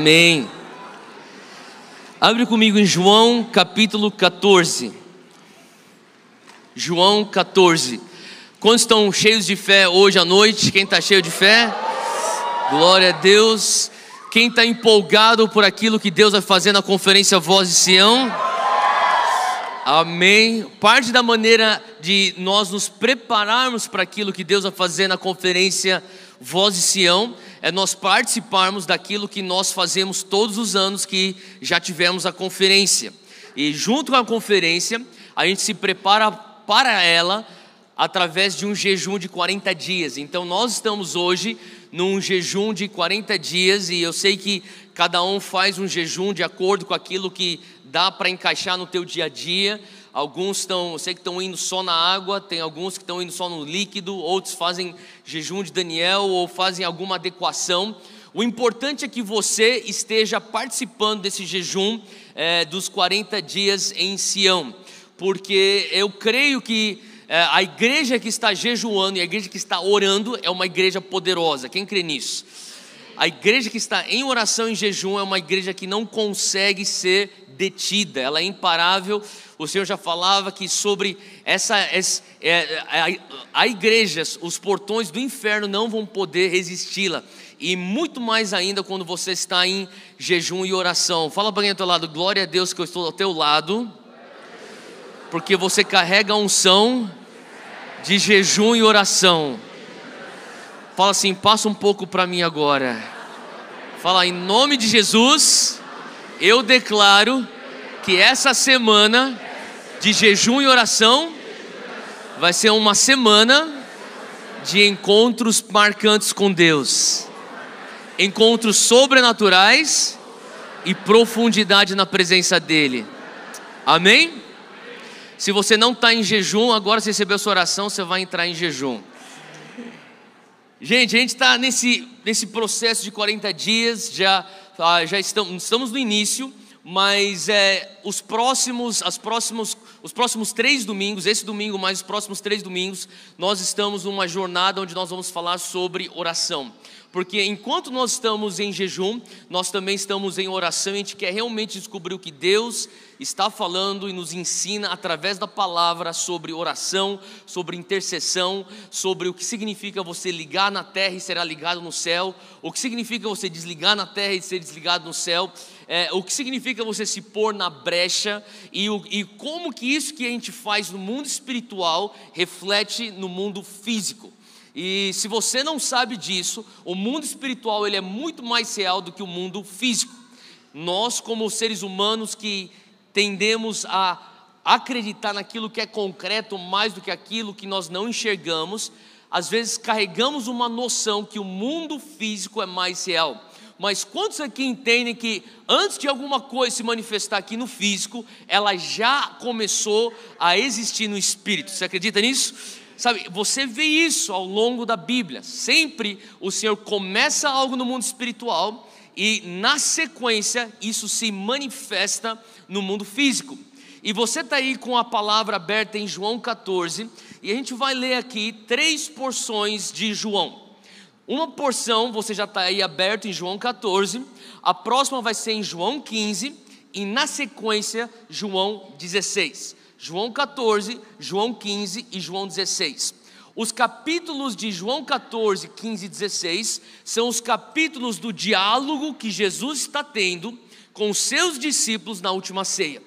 Amém. Abre comigo em João capítulo 14. João 14. Quantos estão cheios de fé hoje à noite? Quem está cheio de fé? Glória a Deus. Quem está empolgado por aquilo que Deus vai fazer na conferência Voz de Sião? Amém. Parte da maneira de nós nos prepararmos para aquilo que Deus vai fazer na conferência Voz de Sião é nós participarmos daquilo que nós fazemos todos os anos que já tivemos a conferência. E junto com a conferência, a gente se prepara para ela através de um jejum de 40 dias. Então nós estamos hoje num jejum de 40 dias e eu sei que cada um faz um jejum de acordo com aquilo que dá para encaixar no teu dia a dia. Alguns eu sei que estão indo só na água, tem alguns que estão indo só no líquido, outros fazem jejum de Daniel ou fazem alguma adequação. O importante é que você esteja participando desse jejum dos 40 dias em Sião, porque eu creio que a igreja que está jejuando e a igreja que está orando é uma igreja poderosa. Quem crê nisso? A igreja que está em oração e em jejum é uma igreja que não consegue ser detida, ela é imparável. O Senhor já falava que sobre a igreja, os portões do inferno não vão poder resisti-la. E muito mais ainda quando você está em jejum e oração. Fala para quem está ao teu lado, glória a Deus que eu estou ao teu lado, porque você carrega a unção de jejum e oração. Fala assim, passa um pouco para mim agora. Fala, em nome de Jesus, eu declaro que essa semana de jejum e oração vai ser uma semana de encontros marcantes com Deus, encontros sobrenaturais e profundidade na presença dEle. Amém? Se você não está em jejum, agora você recebeu sua oração, você vai entrar em jejum. Gente, a gente está nesse processo de 40 dias, já estamos no início, mas os próximos 3 domingos, esse domingo mais os próximos 3 domingos, nós estamos numa jornada onde nós vamos falar sobre oração. Porque enquanto nós estamos em jejum, nós também estamos em oração e a gente quer realmente descobrir o que Deus está falando e nos ensina através da palavra sobre oração, sobre intercessão, sobre o que significa você ligar na terra e será ligado no céu, o que significa você desligar na terra e ser desligado no céu, o que significa você se pôr na brecha e como que isso que a gente faz no mundo espiritual reflete no mundo físico. E se você não sabe disso, o mundo espiritual ele é muito mais real do que o mundo físico. Nós como seres humanos que tendemos a acreditar naquilo que é concreto mais do que aquilo que nós não enxergamos, às vezes carregamos uma noção que o mundo físico é mais real. Mas quantos aqui entendem que antes de alguma coisa se manifestar aqui no físico, ela já começou a existir no espírito? Você acredita nisso? Sabe, você vê isso ao longo da Bíblia. Sempre o Senhor começa algo no mundo espiritual e na sequência isso se manifesta no mundo físico. E você está aí com a palavra aberta em João 14 e a gente vai ler aqui 3 porções de João. Uma porção você já está aí aberto em João 14, a próxima vai ser em João 15 e na sequência João 16. João 14, João 15 e João 16. Os capítulos de João 14, 15 e 16 são os capítulos do diálogo que Jesus está tendo com os seus discípulos na última ceia.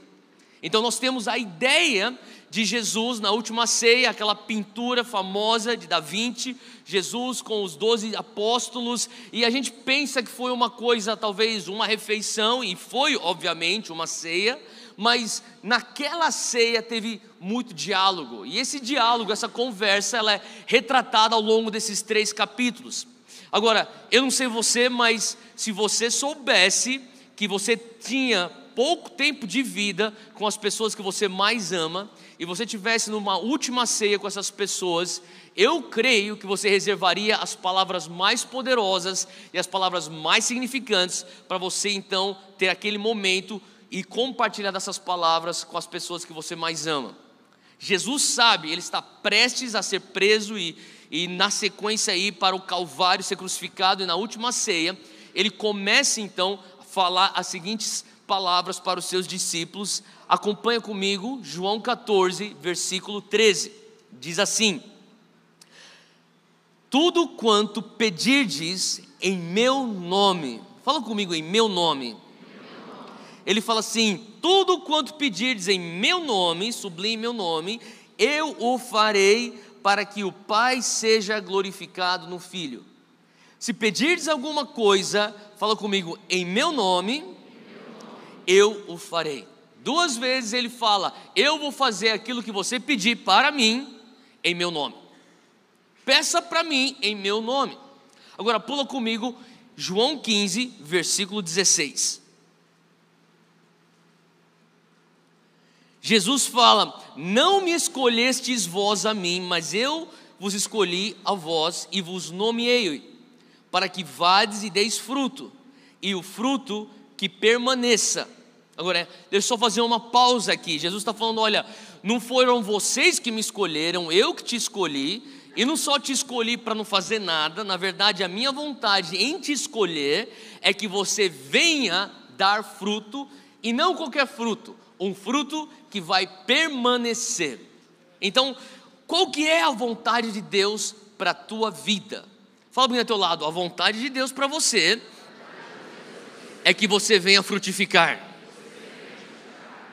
Então nós temos a ideia de Jesus na última ceia, aquela pintura famosa de Da Vinci, Jesus com os 12 apóstolos, e a gente pensa que foi uma coisa, talvez uma refeição, e foi obviamente uma ceia, mas naquela ceia teve muito diálogo, e esse diálogo, essa conversa, ela é retratada ao longo desses 3 capítulos. Agora, eu não sei você, mas se você soubesse que você tinha pouco tempo de vida com as pessoas que você mais ama, e você tivesse numa última ceia com essas pessoas, eu creio que você reservaria as palavras mais poderosas e as palavras mais significantes para você então ter aquele momento e compartilhar dessas palavras com as pessoas que você mais ama. Jesus sabe, ele está prestes a ser preso e na sequência ir para o Calvário ser crucificado, e na última ceia ele começa então a falar as seguintes palavras para os seus discípulos. Acompanha comigo, João 14, versículo 13. Diz assim: tudo quanto pedirdes em meu nome, fala comigo, em meu nome. Ele fala assim: tudo quanto pedirdes em meu nome, sublime meu nome, eu o farei, para que o Pai seja glorificado no Filho. Se pedirdes alguma coisa, fala comigo, em meu nome, eu o farei. 2 vezes ele fala: eu vou fazer aquilo que você pedir para mim, em meu nome. Peça para mim em meu nome. Agora pula comigo, João 15, versículo 16. Jesus fala: não me escolhestes vós a mim, mas eu vos escolhi a vós e vos nomeei, para que vades e deis fruto, e o fruto que permaneça. Agora, deixa eu só fazer uma pausa aqui. Jesus está falando: olha, não foram vocês que me escolheram, eu que te escolhi. E não só te escolhi para não fazer nada, na verdade a minha vontade em te escolher é que você venha dar fruto, e não qualquer fruto, um fruto que vai permanecer. Então, qual que é a vontade de Deus para a tua vida? Fala bem ao teu lado: a vontade de Deus para você é que você venha frutificar.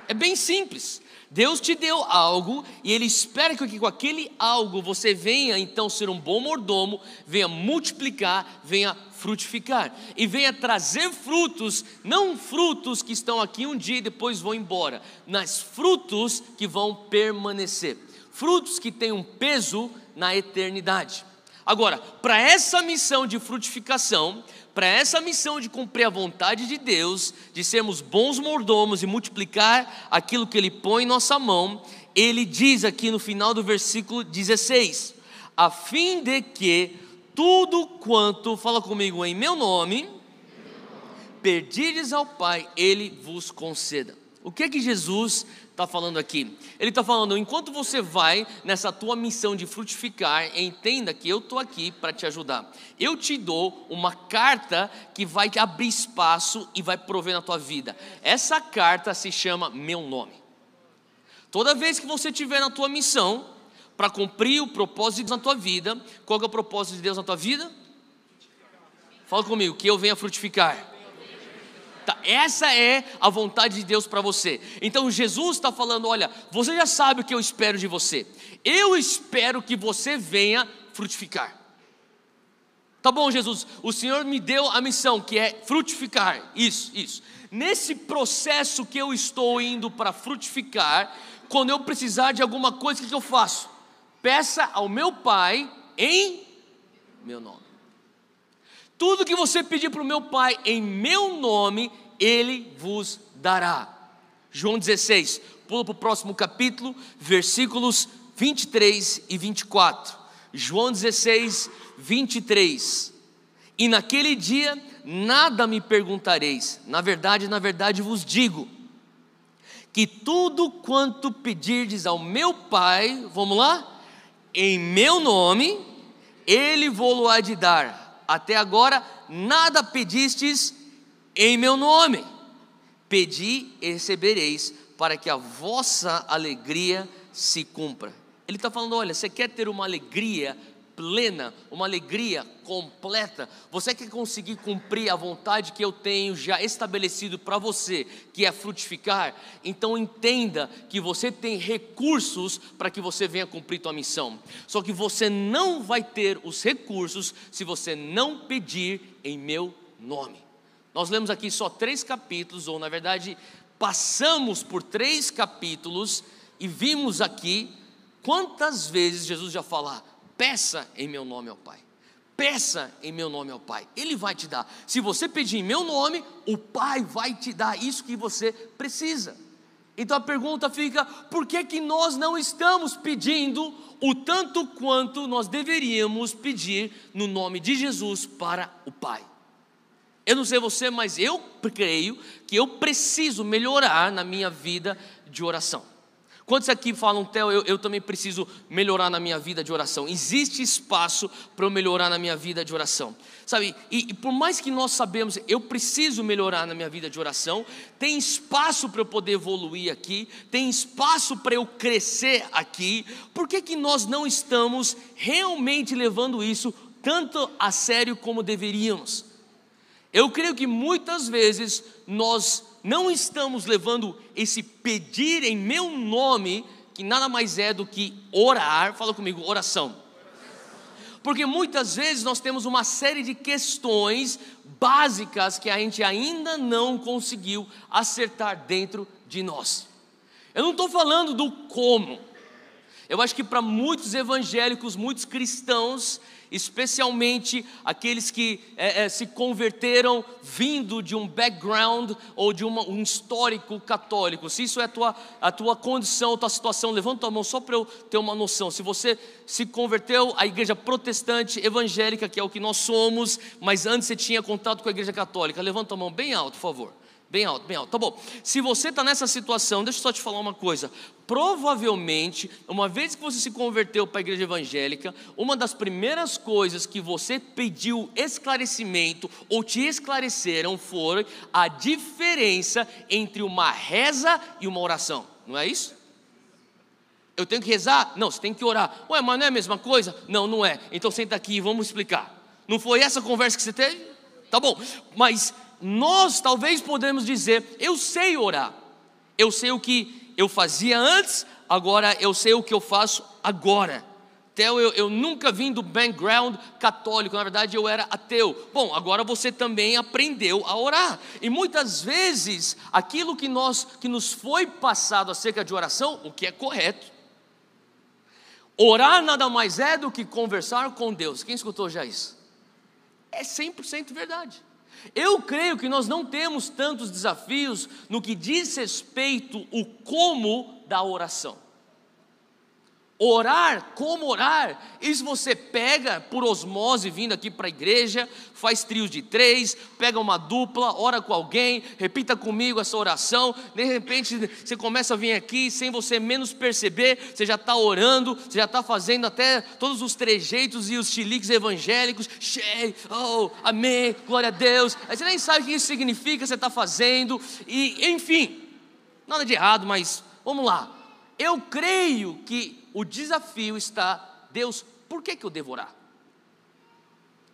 É bem simples. Deus te deu algo e Ele espera que com aquele algo você venha então ser um bom mordomo, venha multiplicar, venha frutificar e venha trazer frutos, não frutos que estão aqui um dia e depois vão embora, mas frutos que vão permanecer, frutos que têm um peso na eternidade. Agora, para essa missão de frutificação, para essa missão de cumprir a vontade de Deus, de sermos bons mordomos e multiplicar aquilo que Ele põe em nossa mão, Ele diz aqui no final do versículo 16: a fim de que tudo quanto, fala comigo, em meu nome, pedirdes ao Pai, Ele vos conceda. O que é que Jesus está falando aqui? Ele está falando: enquanto você vai nessa tua missão de frutificar, entenda que eu estou aqui para te ajudar. Eu te dou uma carta que vai te abrir espaço e vai prover na tua vida. Essa carta se chama meu nome. Toda vez que você estiver na tua missão, para cumprir o propósito de Deus na tua vida, qual que é o propósito de Deus na tua vida? Fala comigo, que eu venha frutificar. Tá, essa é a vontade de Deus para você. Então Jesus está falando: olha, você já sabe o que eu espero de você. Eu espero que você venha frutificar. Tá bom, Jesus, o Senhor me deu a missão que é frutificar. Isso. Nesse processo que eu estou indo para frutificar, quando eu precisar de alguma coisa, o que eu faço? Peça ao meu Pai em meu nome. Tudo que você pedir para o meu Pai em meu nome, Ele vos dará. João 16, pula para o próximo capítulo, versículos 23 e 24. João 16, 23. E naquele dia nada me perguntareis, na verdade vos digo, que tudo quanto pedirdes ao meu Pai, vamos lá? Em meu nome, Ele vô-lo-há de dar. Até agora nada pedistes em meu nome. Pedi e recebereis, para que a vossa alegria se cumpra. Ele está falando: olha, você quer ter uma alegria plena, uma alegria completa, você quer conseguir cumprir a vontade que eu tenho já estabelecido para você, que é frutificar? Então entenda que você tem recursos para que você venha cumprir tua missão. Só que você não vai ter os recursos se você não pedir em meu nome. Nós lemos aqui só 3 capítulos, ou na verdade passamos por 3 capítulos e vimos aqui quantas vezes Jesus já fala: peça em meu nome ao Pai. Peça em meu nome ao Pai, Ele vai te dar. Se você pedir em meu nome, o Pai vai te dar isso que você precisa. Então a pergunta fica: por que nós não estamos pedindo o tanto quanto nós deveríamos pedir no nome de Jesus para o Pai? Eu não sei você, mas eu creio que eu preciso melhorar na minha vida de oração. Quantos aqui falam, Theo, eu também preciso melhorar na minha vida de oração? Existe espaço para eu melhorar na minha vida de oração, sabe? E por mais que nós sabemos, eu preciso melhorar na minha vida de oração, tem espaço para eu poder evoluir aqui, tem espaço para eu crescer aqui. Por que nós não estamos realmente levando isso tanto a sério como deveríamos? Eu creio que muitas vezes nós não estamos levando esse pedir em meu nome, que nada mais é do que orar. Fala comigo, oração. Porque muitas vezes nós temos uma série de questões básicas que a gente ainda não conseguiu acertar dentro de nós. Eu não estou falando do como. Eu acho que para muitos evangélicos, muitos cristãos, especialmente aqueles que se converteram vindo de um background ou de um histórico católico, se isso é a tua condição, a tua situação, levanta a mão só para eu ter uma noção. Se você se converteu à igreja protestante evangélica, que é o que nós somos, mas antes você tinha contato com a igreja católica, levanta a mão bem alto, por favor. Bem alto, bem alto, tá bom. Se você está nessa situação, deixa eu só te falar uma coisa. Provavelmente, uma vez que você se converteu para a igreja evangélica, uma das primeiras coisas que você pediu esclarecimento ou te esclareceram foi a diferença entre uma reza e uma oração. Não é isso? Eu tenho que rezar? Não, você tem que orar. Ué, mas não é a mesma coisa? Não, não é. Então senta aqui e vamos explicar. Não foi essa conversa que você teve? Tá bom, mas nós talvez podemos dizer, eu sei orar, eu sei o que eu fazia antes, agora eu sei o que eu faço agora. Theo, eu nunca vim do background católico, na verdade eu era ateu. Bom, agora você também aprendeu a orar. E muitas vezes, aquilo que nos foi passado acerca de oração, o que é correto. Orar nada mais é do que conversar com Deus. Quem escutou já isso? É 100% verdade. Eu creio que nós não temos tantos desafios no que diz respeito o como da oração. Orar, como orar, isso você pega por osmose vindo aqui para a igreja, faz trios de 3, pega uma dupla, ora com alguém, repita comigo essa oração, de repente você começa a vir aqui, sem você menos perceber, você já está orando, você já está fazendo até todos os trejeitos e os chiliques evangélicos, oh, amém, glória a Deus, aí você nem sabe o que isso significa, você está fazendo, e enfim, nada de errado, mas vamos lá, eu creio que o desafio está, Deus, por que eu devo orar?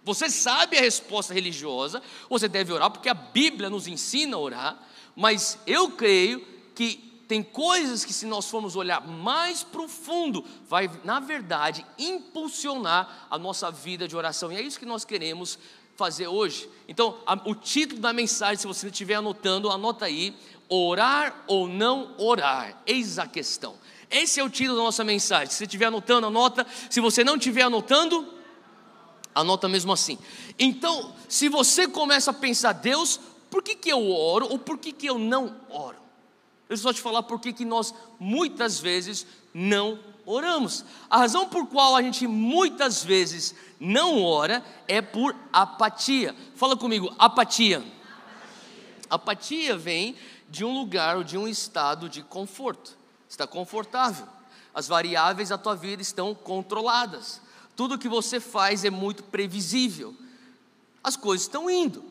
Você sabe a resposta religiosa, você deve orar porque a Bíblia nos ensina a orar, mas eu creio que tem coisas que, se nós formos olhar mais profundo, vai na verdade impulsionar a nossa vida de oração, e é isso que nós queremos fazer hoje. Então o título da mensagem, se você estiver anotando, anota aí: orar ou não orar, eis a questão. Esse é o título da nossa mensagem. Se você estiver anotando, anota. Se você não estiver anotando, anota mesmo assim. Então, se você começa a pensar, Deus, por que eu oro ou por que eu não oro? Eu só te falar por que nós muitas vezes não oramos. A razão por qual a gente muitas vezes não ora é por apatia. Fala comigo, apatia. Apatia vem de um lugar ou de um estado de conforto. Está confortável, as variáveis da tua vida estão controladas, tudo que você faz é muito previsível, as coisas estão indo,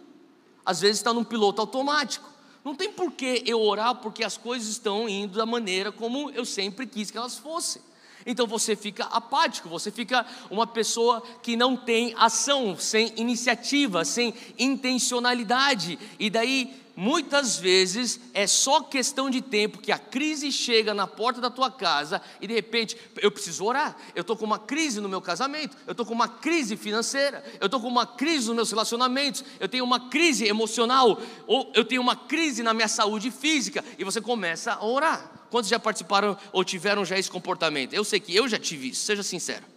às vezes está num piloto automático, não tem por que eu orar, porque as coisas estão indo da maneira como eu sempre quis que elas fossem. Então você fica apático, você fica uma pessoa que não tem ação, sem iniciativa, sem intencionalidade, e daí muitas vezes é só questão de tempo que a crise chega na porta da tua casa e de repente, eu preciso orar, eu estou com uma crise no meu casamento, eu estou com uma crise financeira, eu estou com uma crise nos meus relacionamentos, eu tenho uma crise emocional, ou eu tenho uma crise na minha saúde física, e você começa a orar. Quantos já participaram ou tiveram já esse comportamento? Eu sei que eu já tive isso, seja sincero.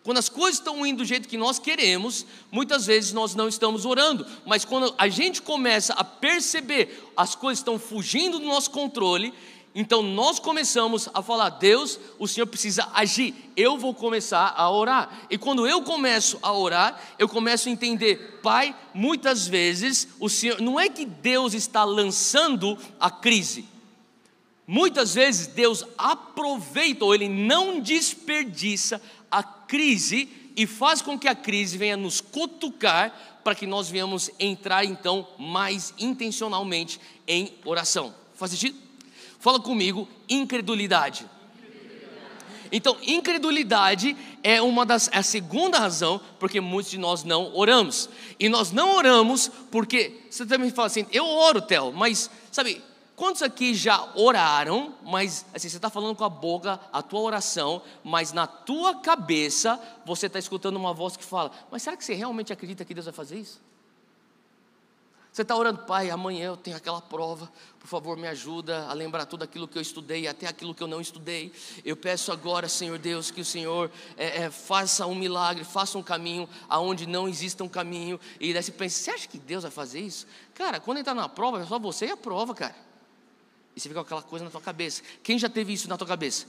Quando as coisas estão indo do jeito que nós queremos, muitas vezes nós não estamos orando, mas quando a gente começa a perceber as coisas estão fugindo do nosso controle, então nós começamos a falar, Deus, o Senhor precisa agir, eu vou começar a orar. E quando eu começo a orar, eu começo a entender, Pai, muitas vezes o Senhor, não é que Deus está lançando a crise, Muitas vezes Deus aproveita, ou Ele não desperdiça a crise e faz com que a crise venha nos cutucar para que nós venhamos entrar então mais intencionalmente em oração. Faz sentido? Fala comigo, incredulidade. Então, incredulidade é a segunda razão porque muitos de nós não oramos. E nós não oramos porque, você também fala assim, eu oro, Theo, mas sabe, quantos aqui já oraram, mas assim, você está falando com a boca a tua oração, mas na tua cabeça você está escutando uma voz que fala, mas será que você realmente acredita que Deus vai fazer isso? Você está orando, Pai, amanhã eu tenho aquela prova, por favor me ajuda a lembrar tudo aquilo que eu estudei, até aquilo que eu não estudei. Eu peço agora, Senhor Deus, que o Senhor faça um milagre, faça um caminho aonde não exista um caminho. E daí você pensa, você acha que Deus vai fazer isso? Cara, quando ele está na prova, é só você e a prova, cara. E você fica com aquela coisa na tua cabeça. Quem já teve isso na tua cabeça?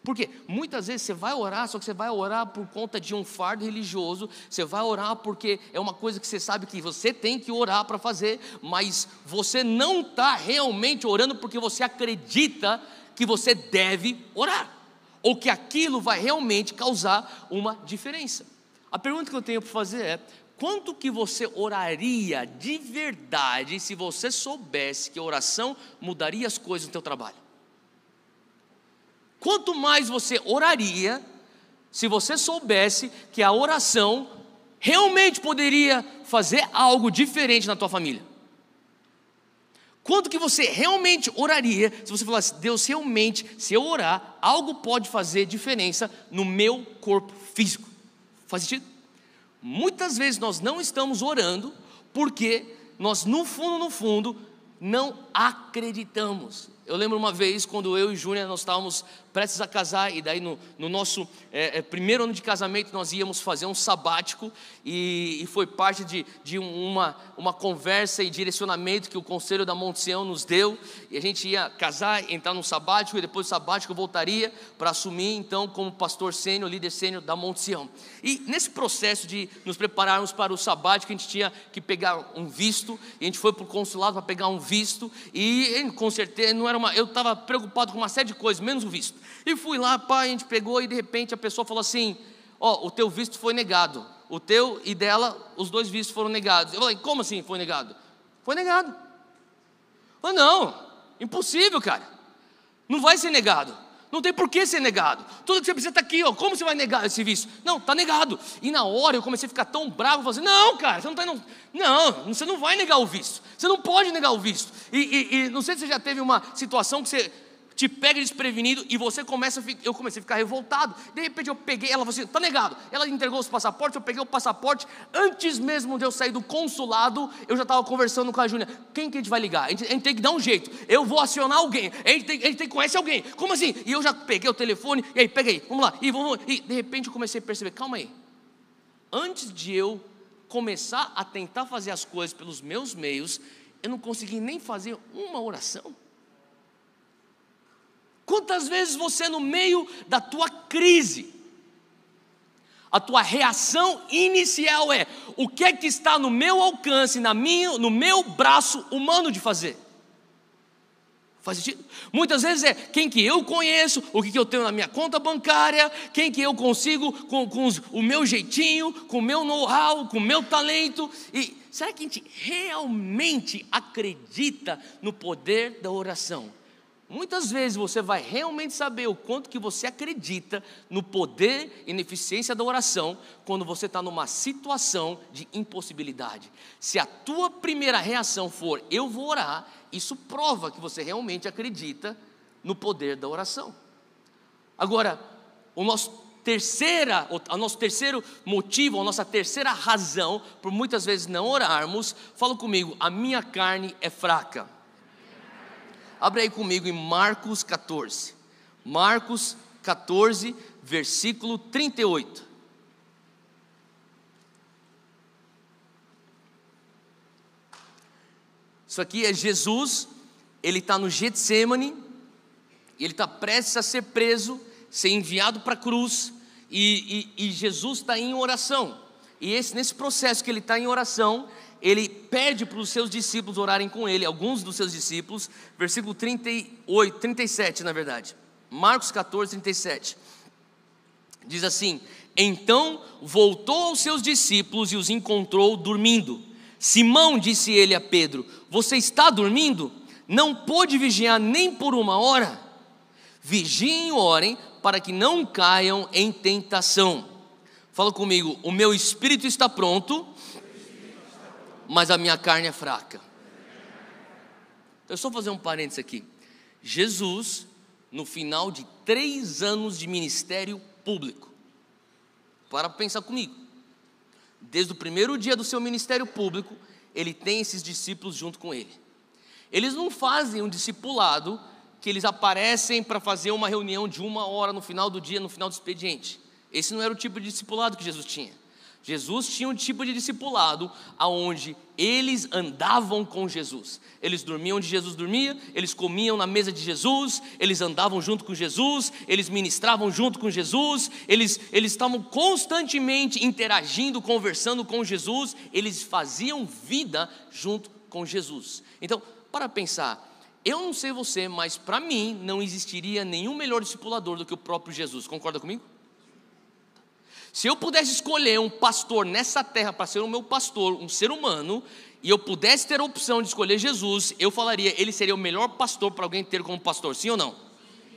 Porque muitas vezes você vai orar, só que você vai orar por conta de um fardo religioso, você vai orar porque é uma coisa que você sabe que você tem que orar para fazer, mas você não está realmente orando porque você acredita que você deve orar, ou que aquilo vai realmente causar uma diferença. A pergunta que eu tenho para fazer é, quanto que você oraria de verdade se você soubesse que a oração mudaria as coisas no teu trabalho? Quanto mais você oraria, se você soubesse que a oração realmente poderia fazer algo diferente na tua família? Quanto que você realmente oraria, se você falasse, Deus, realmente, se eu orar, algo pode fazer diferença no meu corpo físico? Faz sentido? Muitas vezes nós não estamos orando, porque nós no fundo, não acreditamos. Eu lembro uma vez, quando eu e Júnior, nós estávamos prestes a casar, e daí no nosso primeiro ano de casamento, nós íamos fazer um sabático, e foi parte de uma conversa e direcionamento que o Conselho da Monte Sião nos deu, e a gente ia casar, entrar num sabático, e depois do sabático eu voltaria para assumir, então, como pastor sênior, líder sênior da Monte Sião. E nesse processo de nos prepararmos para o sabático, a gente tinha que pegar um visto, e a gente foi para o consulado para pegar um visto, e com certeza não era eu estava preocupado com uma série de coisas, menos o visto. E fui lá, pai, a gente pegou e de repente a pessoa falou assim, o teu visto foi negado. O teu e dela, os dois vistos foram negados. Eu falei, como assim foi negado? Foi negado. Eu falei, não, impossível, cara. Não vai ser negado. Não tem por que ser negado. Tudo que você precisa está aqui, como você vai negar esse visto? Não, está negado. E na hora eu comecei a ficar tão bravo, falei assim, não, cara, você você não vai negar o visto. Você não pode negar o visto. E não sei se você já teve uma situação que você te pega desprevenido e eu comecei a ficar revoltado. De repente eu peguei, ela falou assim, está negado. Ela entregou os passaportes, eu peguei o passaporte. Antes mesmo de eu sair do consulado, eu já estava conversando com a Júnia. Quem que a gente vai ligar? A gente tem que dar um jeito. Eu vou acionar alguém. A gente tem que conhecer alguém. Como assim? E eu já peguei o telefone, e aí, peguei, vamos lá. E de repente eu comecei a perceber, calma aí. Antes de eu começar a tentar fazer as coisas pelos meus meios, eu não consegui nem fazer uma oração. Quantas vezes você, no meio da tua crise, a tua reação inicial é, o que é que está no meu alcance, no meu braço humano de fazer? Faz sentido? Muitas vezes é quem que eu conheço, o que eu tenho na minha conta bancária, quem que eu consigo com o meu jeitinho, com o meu know-how, com o meu talento. E será que a gente realmente acredita no poder da oração? Muitas vezes você vai realmente saber o quanto que você acredita no poder e na eficiência da oração quando você está numa situação de impossibilidade. Se a tua primeira reação for, eu vou orar, isso prova que você realmente acredita no poder da oração. Agora, o nosso terceiro motivo, a nossa terceira razão, por muitas vezes não orarmos, fala comigo, a minha carne é fraca. Abre aí comigo em Marcos 14. Marcos 14, versículo 38. Isso aqui é Jesus, ele está no Getsemane, e ele está prestes a ser preso, ser enviado para a cruz, e Jesus está em oração. E nesse processo que ele está em oração, ele pede para os seus discípulos orarem com ele, alguns dos seus discípulos, versículo 38, 37 na verdade, Marcos 14, 37, diz assim: então voltou aos seus discípulos e os encontrou dormindo. Simão, disse ele a Pedro, você está dormindo? Não pôde vigiar nem por 1 hora? Vigiem e orem para que não caiam em tentação. Fala comigo, o meu espírito está pronto, mas a minha carne é fraca. Eu só vou fazer um parênteses aqui. Jesus, no final de 3 anos de ministério público, para pensar comigo, desde o primeiro dia do seu ministério público, ele tem esses discípulos junto com ele. Eles não fazem um discipulado que eles aparecem para fazer uma reunião de 1 hora no final do dia, no final do expediente. Esse não era o tipo de discipulado que Jesus tinha. Jesus tinha um tipo de discipulado aonde eles andavam com Jesus. Eles dormiam onde Jesus dormia, eles comiam na mesa de Jesus, eles andavam junto com Jesus, eles ministravam junto com Jesus, eles estavam constantemente interagindo, conversando com Jesus, eles faziam vida junto com Jesus. Então, para pensar, eu não sei você, mas para mim não existiria nenhum melhor discipulador do que o próprio Jesus. Concorda comigo? Se eu pudesse escolher um pastor nessa terra para ser o meu pastor, um ser humano, e eu pudesse ter a opção de escolher Jesus, eu falaria, ele seria o melhor pastor para alguém ter como pastor, sim ou não?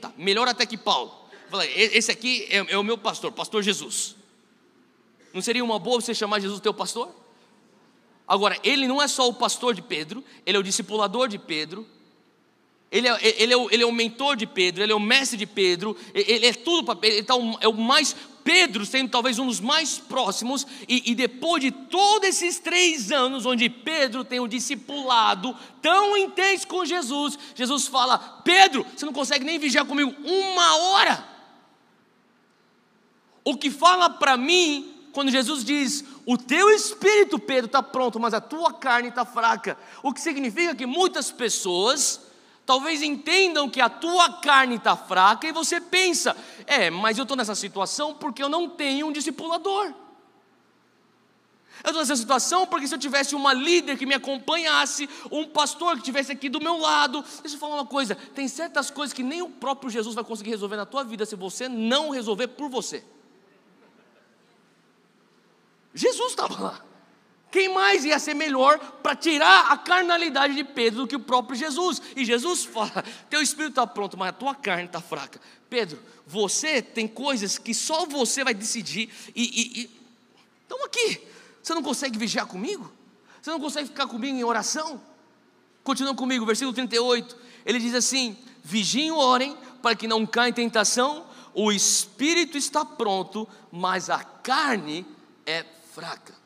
Tá, melhor até que Paulo. Eu falei, esse aqui é o meu pastor, pastor Jesus. Não seria uma boa você chamar Jesus teu pastor? Agora, ele não é só o pastor de Pedro, ele é o discipulador de Pedro, ele é o mentor de Pedro, ele é o mestre de Pedro, ele é tudo para Pedro, é o mais... Pedro sendo talvez um dos mais próximos, e depois de todos esses 3 anos, onde Pedro tem um discipulado tão intenso com Jesus, Jesus fala, Pedro, você não consegue nem vigiar comigo 1 hora, o que fala para mim, quando Jesus diz, o teu espírito, Pedro, está pronto, mas a tua carne está fraca, o que significa que muitas pessoas talvez entendam que a tua carne está fraca e você pensa, mas eu estou nessa situação porque eu não tenho um discipulador. Eu estou nessa situação porque se eu tivesse uma líder que me acompanhasse, um pastor que estivesse aqui do meu lado, deixa eu falar uma coisa, tem certas coisas que nem o próprio Jesus vai conseguir resolver na tua vida se você não resolver por você. Jesus estava lá. Quem mais ia ser melhor para tirar a carnalidade de Pedro do que o próprio Jesus? E Jesus fala, teu espírito está pronto, mas a tua carne está fraca. Pedro, você tem coisas que só você vai decidir. Então aqui, você não consegue vigiar comigo? Você não consegue ficar comigo em oração? Continua comigo, versículo 38, ele diz assim, vigiem e orem para que não caia em tentação, o espírito está pronto, mas a carne é fraca.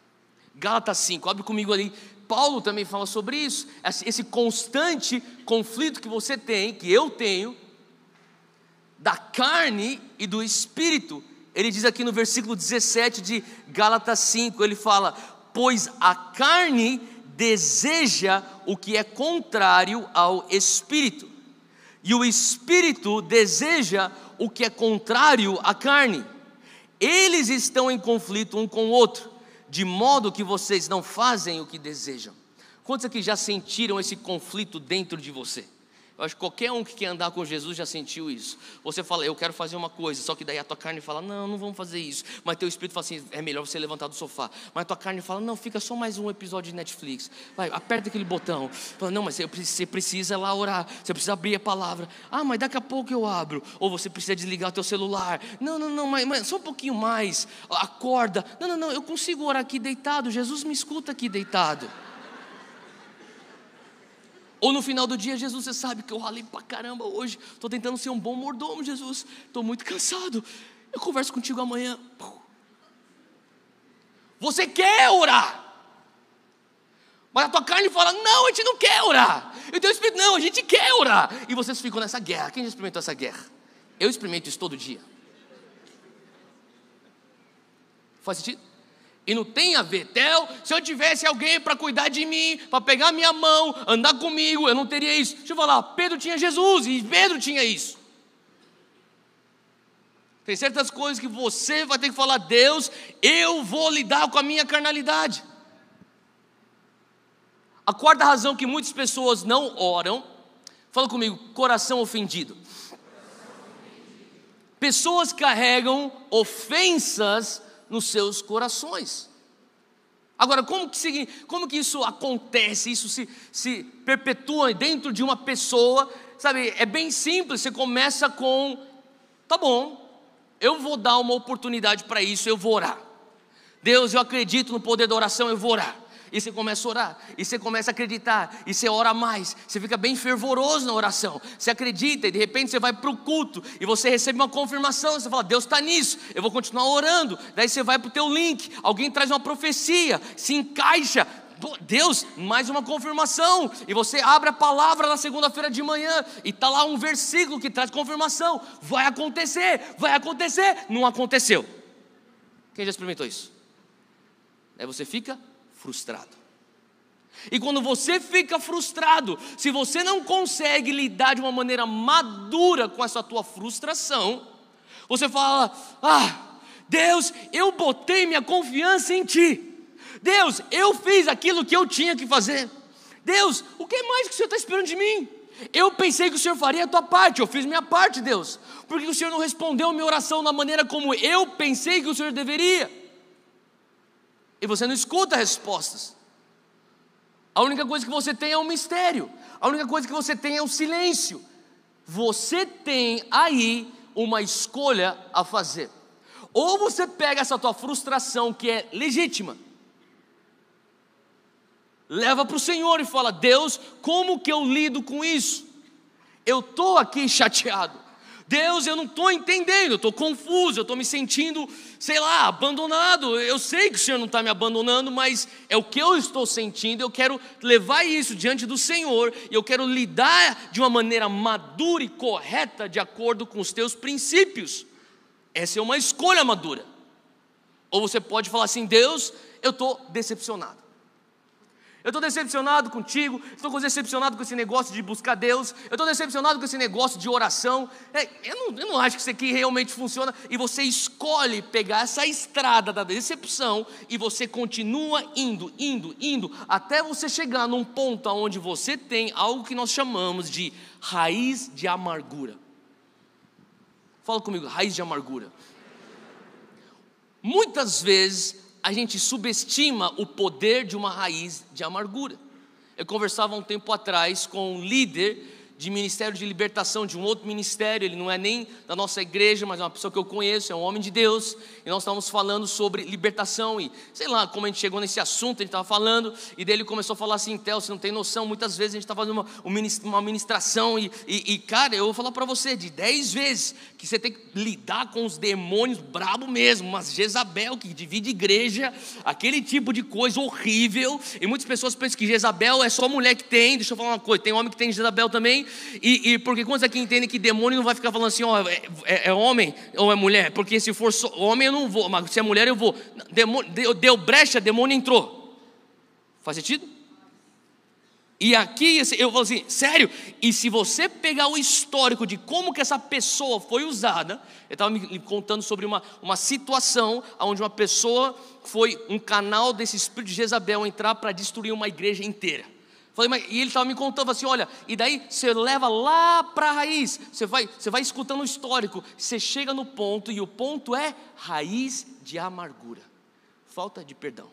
Gálatas 5, abre comigo ali, Paulo também fala sobre isso, esse constante conflito que você tem, que eu tenho, da carne e do espírito. Ele diz aqui no versículo 17 de Gálatas 5, ele fala, pois a carne deseja o que é contrário ao espírito, e o espírito deseja o que é contrário à carne, eles estão em conflito um com o outro, de modo que vocês não fazem o que desejam. Quantos aqui já sentiram esse conflito dentro de você? Eu acho que qualquer um que quer andar com Jesus já sentiu isso. Você fala, eu quero fazer uma coisa, só que daí a tua carne fala, não vamos fazer isso. Mas teu espírito fala assim, é melhor você levantar do sofá. Mas a tua carne fala, não, fica só mais um episódio de Netflix. Vai, aperta aquele botão. Fala, não, mas você precisa lá orar, você precisa abrir a palavra. Mas daqui a pouco eu abro. Ou você precisa desligar o teu celular. Não, mas só um pouquinho mais. Acorda. Não, eu consigo orar aqui deitado. Jesus me escuta aqui deitado. Ou no final do dia, Jesus, você sabe que eu ralei pra caramba hoje, estou tentando ser um bom mordomo, Jesus, estou muito cansado, eu converso contigo amanhã. Você quer orar, mas a tua carne fala, não, a gente não quer orar. E o teu espírito, não, a gente quer orar. E vocês ficam nessa guerra. Quem já experimentou essa guerra? Eu experimento isso todo dia. Faz sentido? E não tem a ver, se eu tivesse alguém para cuidar de mim, para pegar minha mão, andar comigo, eu não teria isso. Deixa eu falar, Pedro tinha Jesus e Pedro tinha isso. Tem certas coisas que você vai ter que falar, Deus, eu vou lidar com a minha carnalidade. A quarta razão que muitas pessoas não oram, fala comigo, coração ofendido. Pessoas carregam ofensas nos seus corações. Agora, como que isso acontece? Isso se perpetua dentro de uma pessoa, sabe? É bem simples, você começa com, tá bom, eu vou dar uma oportunidade para isso, eu vou orar. Deus, eu acredito no poder da oração, eu vou orar. E você começa a orar, e você começa a acreditar, e você ora mais, você fica bem fervoroso na oração, você acredita, e de repente você vai para o culto, e você recebe uma confirmação, você fala, Deus está nisso, eu vou continuar orando. Daí você vai para o teu link, alguém traz uma profecia, se encaixa, Deus, mais uma confirmação, e você abre a palavra na segunda-feira de manhã, e está lá um versículo que traz confirmação, vai acontecer, não aconteceu. Quem já experimentou isso? Aí você fica frustrado. E quando você fica frustrado, se você não consegue lidar de uma maneira madura com essa tua frustração, você fala, Deus, eu botei minha confiança em Ti. Deus, eu fiz aquilo que eu tinha que fazer. Deus, o que mais que o Senhor está esperando de mim? Eu pensei que o Senhor faria a tua parte, eu fiz minha parte, Deus. Por que o Senhor não respondeu a minha oração da maneira como eu pensei que o Senhor deveria? E você não escuta respostas. A única coisa que você tem é um mistério. A única coisa que você tem é um silêncio. Você tem aí uma escolha a fazer. Ou você pega essa tua frustração que é legítima, leva para o Senhor e fala, Deus, como que eu lido com isso? Eu estou aqui chateado. Deus, eu não estou entendendo, eu estou confuso, eu estou me sentindo, sei lá, abandonado. Eu sei que o Senhor não está me abandonando, mas é o que eu estou sentindo. Eu quero levar isso diante do Senhor, e eu quero lidar de uma maneira madura e correta, de acordo com os teus princípios. Essa é uma escolha madura. Ou você pode falar assim, Deus, eu estou decepcionado. Eu estou decepcionado contigo, estou decepcionado com esse negócio de buscar Deus, eu estou decepcionado com esse negócio de oração. Eu não acho que isso aqui realmente funciona. E você escolhe pegar essa estrada da decepção, e você continua indo, até você chegar num ponto onde você tem algo que nós chamamos de raiz de amargura. Fala comigo, raiz de amargura. Muitas vezes a gente subestima o poder de uma raiz de amargura. Eu conversava um tempo atrás com um líder de ministério de libertação, de um outro ministério. Ele não é nem da nossa igreja, mas é uma pessoa que eu conheço, é um homem de Deus. E nós estávamos falando sobre libertação, e sei lá como a gente chegou nesse assunto. A gente estava falando, e daí ele começou a falar assim, Theo, você não tem noção, muitas vezes a gente está fazendo uma ministração, e cara, eu vou falar para você, de 10 vezes que você tem que lidar com os demônios brabo mesmo, mas Jezabel que divide igreja, aquele tipo de coisa horrível. E muitas pessoas pensam que Jezabel é só mulher que tem. Deixa eu falar uma coisa, tem homem que tem Jezabel também. E porque quantos aqui entendem que demônio não vai ficar falando assim, é homem ou é mulher? Porque se for homem eu não vou, mas se é mulher eu vou. Deu brecha, demônio entrou. Faz sentido? E aqui eu falo assim, sério? E se você pegar o histórico de como que essa pessoa foi usada, eu estava me contando sobre uma situação onde uma pessoa foi um canal desse espírito de Jezabel entrar para destruir uma igreja inteira. E ele estava me contando assim, olha, e daí você leva lá para a raiz, você vai escutando o histórico, você chega no ponto, e o ponto é raiz de amargura, falta de perdão.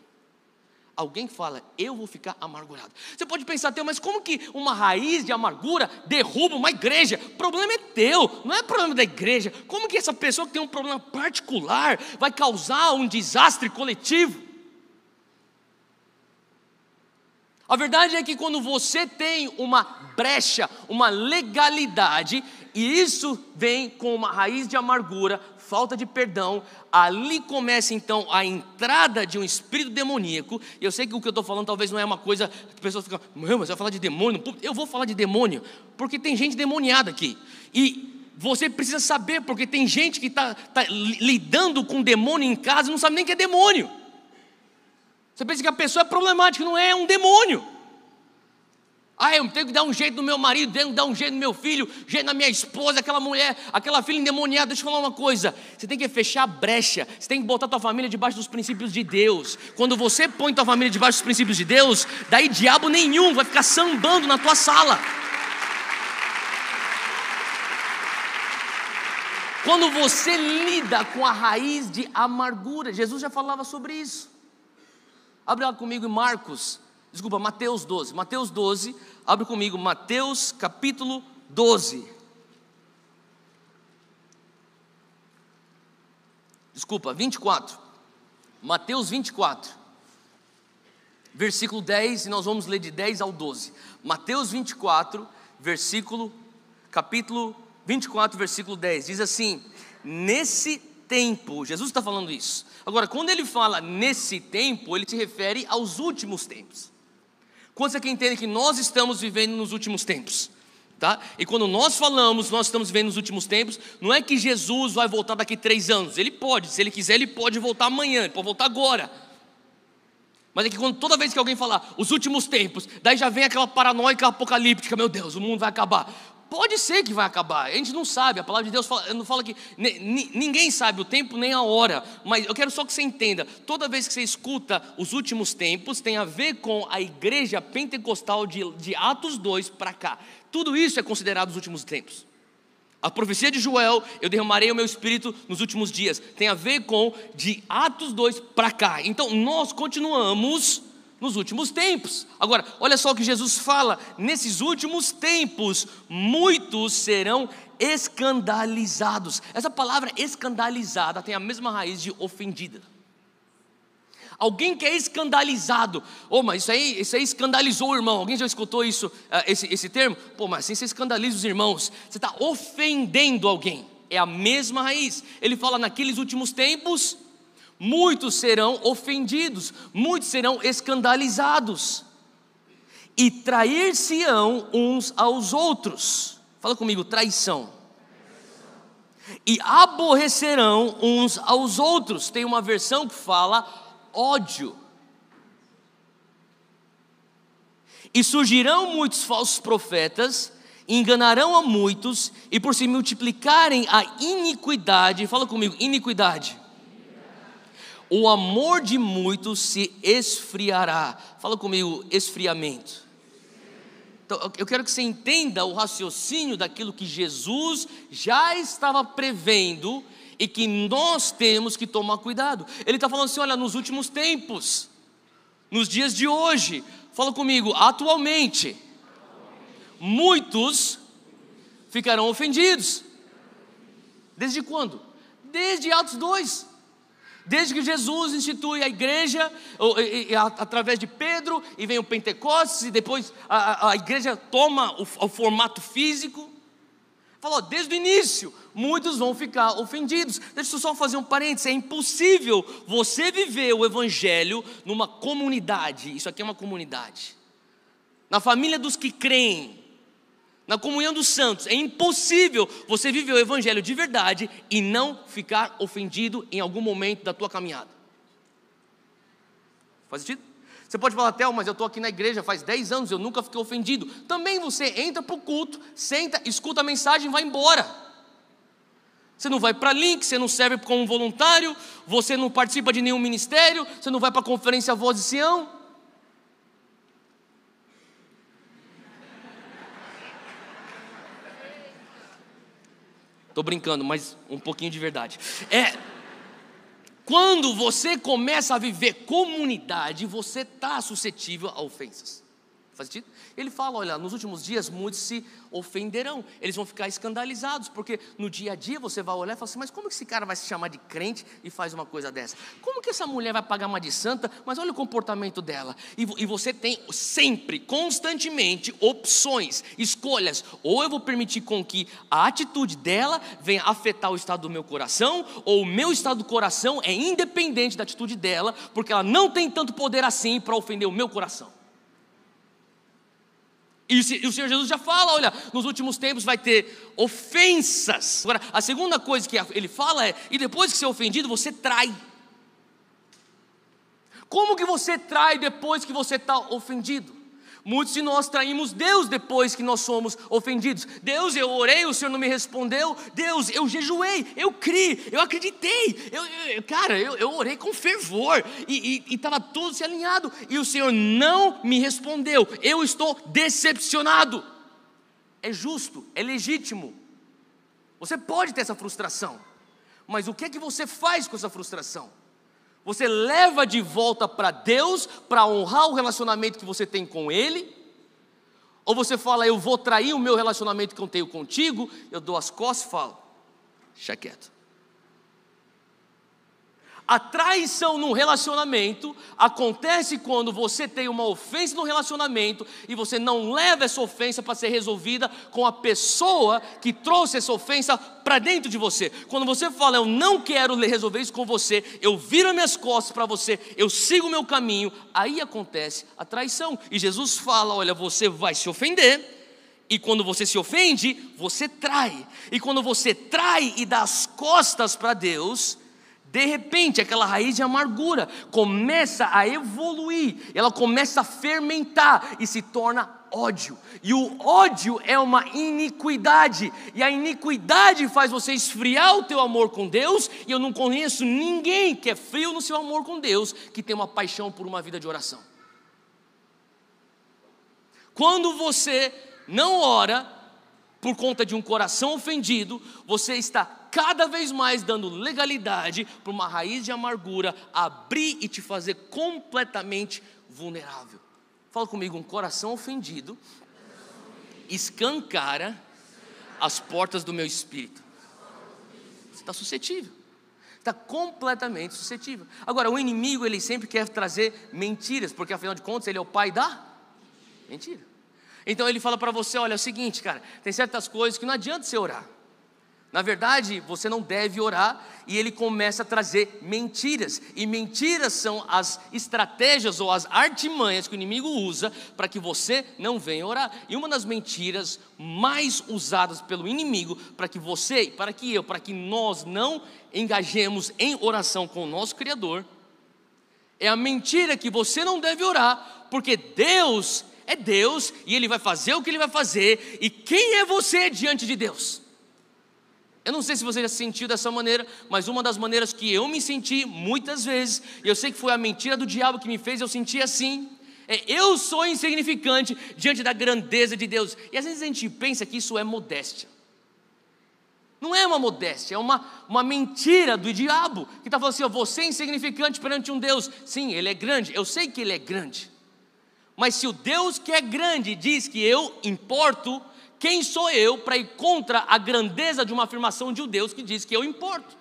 Alguém fala, eu vou ficar amargurado. Você pode pensar, mas como que uma raiz de amargura derruba uma igreja? O problema é teu, não é problema da igreja. Como que essa pessoa que tem um problema particular vai causar um desastre coletivo? A verdade é que quando você tem uma brecha, uma legalidade, e isso vem com uma raiz de amargura, falta de perdão, ali começa então a entrada de um espírito demoníaco. E eu sei que o que eu estou falando talvez não é uma coisa que pessoas ficam, mas você vai falar de demônio? Eu vou falar de demônio, porque tem gente demoniada aqui. E você precisa saber, porque tem gente que está lidando com demônio em casa e não sabe nem que é demônio. Você pensa que a pessoa é problemática, não é um demônio. Ah, eu tenho que dar um jeito no meu marido, tenho que dar um jeito no meu filho, jeito na minha esposa, aquela mulher, aquela filha endemoniada. Deixa eu falar uma coisa, você tem que fechar a brecha, você tem que botar tua família debaixo dos princípios de Deus. Quando você põe tua família debaixo dos princípios de Deus, daí diabo nenhum vai ficar sambando na tua sala. Quando você lida com a raiz de amargura, Jesus já falava sobre isso. Abre lá comigo em Mateus 12. Mateus 12, abre comigo, Mateus capítulo 12. Desculpa, 24. Mateus 24. Versículo 10, e nós vamos ler de 10 ao 12. Mateus 24, capítulo 24, versículo 10. Diz assim: nesse tempo, Jesus está falando isso. Agora, quando ele fala nesse tempo, ele se refere aos últimos tempos. Quantos aqui entendem que nós estamos vivendo nos últimos tempos? Tá? E quando nós falamos, nós estamos vivendo nos últimos tempos, não é que Jesus vai voltar daqui 3 anos. Ele pode, se ele quiser, ele pode voltar amanhã, ele pode voltar agora. Mas é que toda vez que alguém falar os últimos tempos, daí já vem aquela paranoica apocalíptica: meu Deus, o mundo vai acabar. Pode ser que vai acabar, a gente não sabe, a palavra de Deus não fala que ninguém sabe o tempo nem a hora, mas eu quero só que você entenda, toda vez que você escuta os últimos tempos, tem a ver com a igreja pentecostal de Atos 2 para cá, tudo isso é considerado os últimos tempos. A profecia de Joel, eu derramarei o meu espírito nos últimos dias, tem a ver com de Atos 2 para cá, então nós continuamos nos últimos tempos. Agora, olha só o que Jesus fala: nesses últimos tempos, muitos serão escandalizados. Essa palavra escandalizada tem a mesma raiz de ofendida. Alguém que é escandalizado, mas isso aí escandalizou o irmão. Alguém já escutou isso, esse termo? Mas assim você escandaliza os irmãos, você está ofendendo alguém. É a mesma raiz. Ele fala: naqueles últimos tempos, muitos serão ofendidos, muitos serão escandalizados, e trair-se-ão uns aos outros. Fala comigo, traição. E aborrecerão uns aos outros. Tem uma versão que fala ódio. E surgirão muitos falsos profetas, enganarão a muitos, e por se multiplicarem a iniquidade, fala comigo, iniquidade, o amor de muitos se esfriará. Fala comigo, esfriamento. Então, eu quero que você entenda o raciocínio daquilo que Jesus já estava prevendo e que nós temos que tomar cuidado. Ele está falando assim: olha, nos últimos tempos, nos dias de hoje, fala comigo, atualmente, muitos ficarão ofendidos. Desde quando? Desde Atos 2. Desde que Jesus institui a igreja, através de Pedro, e vem o Pentecostes, e depois a igreja toma o formato físico. Falou, desde o início, muitos vão ficar ofendidos. Deixa eu só fazer um parênteses: é impossível você viver o evangelho numa comunidade, isso aqui é uma comunidade, na família dos que creem, na comunhão dos santos. É impossível você viver o evangelho de verdade e não ficar ofendido em algum momento da tua caminhada. Faz sentido? Você pode falar: Theo, mas eu estou aqui na igreja faz 10 anos, eu nunca fiquei ofendido. Também você entra para o culto, senta, escuta a mensagem e vai embora. Você não vai para link, você não serve como voluntário, você não participa de nenhum ministério, você não vai para a conferência Voz de Sião. Estou brincando, mas um pouquinho de verdade. Quando você começa a viver comunidade, você está suscetível a ofensas. Faz sentido? Ele fala: olha, nos últimos dias muitos se ofenderão, eles vão ficar escandalizados, porque no dia a dia você vai olhar e fala assim: mas como que esse cara vai se chamar de crente e faz uma coisa dessa? Como que essa mulher vai pagar uma de santa, mas olha o comportamento dela? E você tem sempre, constantemente, opções, escolhas: ou eu vou permitir com que a atitude dela venha afetar o estado do meu coração, ou o meu estado do coração é independente da atitude dela, porque ela não tem tanto poder assim para ofender o meu coração. E o Senhor Jesus já fala: olha, nos últimos tempos vai ter ofensas. Agora, a segunda coisa que ele fala é: e depois que você é ofendido, você trai. Como que você trai depois que você está ofendido? Muitos de nós traímos Deus depois que nós somos ofendidos. Deus, eu orei, o Senhor não me respondeu. Deus, eu jejuei, eu criei, eu acreditei. Eu orei com fervor e estava tudo se alinhado. E o Senhor não me respondeu. Eu estou decepcionado. É justo, é legítimo. Você pode ter essa frustração. Mas o que é que você faz com essa frustração? Você leva de volta para Deus, para honrar o relacionamento que você tem com Ele? Ou você fala, eu vou trair o meu relacionamento que eu tenho contigo, eu dou as costas e falo, deixa quieto. A traição no relacionamento acontece quando você tem uma ofensa no relacionamento e você não leva essa ofensa para ser resolvida com a pessoa que trouxe essa ofensa para dentro de você. Quando você fala, eu não quero resolver isso com você, eu viro minhas costas para você, eu sigo o meu caminho, aí acontece a traição. E Jesus fala, olha, você vai se ofender, e quando você se ofende, você trai. E quando você trai e dá as costas para Deus, de repente aquela raiz de amargura começa a evoluir, ela começa a fermentar e se torna ódio. E o ódio é uma iniquidade, e a iniquidade faz você esfriar o teu amor com Deus. E eu não conheço ninguém que é frio no seu amor com Deus, que tem uma paixão por uma vida de oração. Quando você não ora por conta de um coração ofendido, você está cada vez mais dando legalidade para uma raiz de amargura abrir e te fazer completamente vulnerável. Fala comigo, um coração ofendido escancara as portas do meu espírito. Você está suscetível, está completamente suscetível. Agora, o inimigo, ele sempre quer trazer mentiras, porque afinal de contas ele é o pai da mentira. Então ele fala para você, olha, é o seguinte, cara, tem certas coisas que não adianta você orar. Na verdade, você não deve orar, e ele começa a trazer mentiras. E mentiras são as estratégias ou as artimanhas que o inimigo usa para que você não venha orar. E uma das mentiras mais usadas pelo inimigo para que você, para que nós não engajemos em oração com o nosso Criador, é a mentira que você não deve orar, porque Deus é Deus e Ele vai fazer o que Ele vai fazer. E quem é você diante de Deus? Eu não sei se você já se sentiu dessa maneira, mas uma das maneiras que eu me senti muitas vezes, e eu sei que foi a mentira do diabo que me fez eu sentir assim, eu sou insignificante diante da grandeza de Deus. E às vezes a gente pensa que isso é modéstia. Não é uma modéstia, é uma mentira do diabo, que está falando assim, você é insignificante perante um Deus. Sim, Ele é grande, eu sei que Ele é grande, mas se o Deus que é grande diz que eu importo, quem sou eu para ir contra a grandeza de uma afirmação de um Deus que diz que eu importo?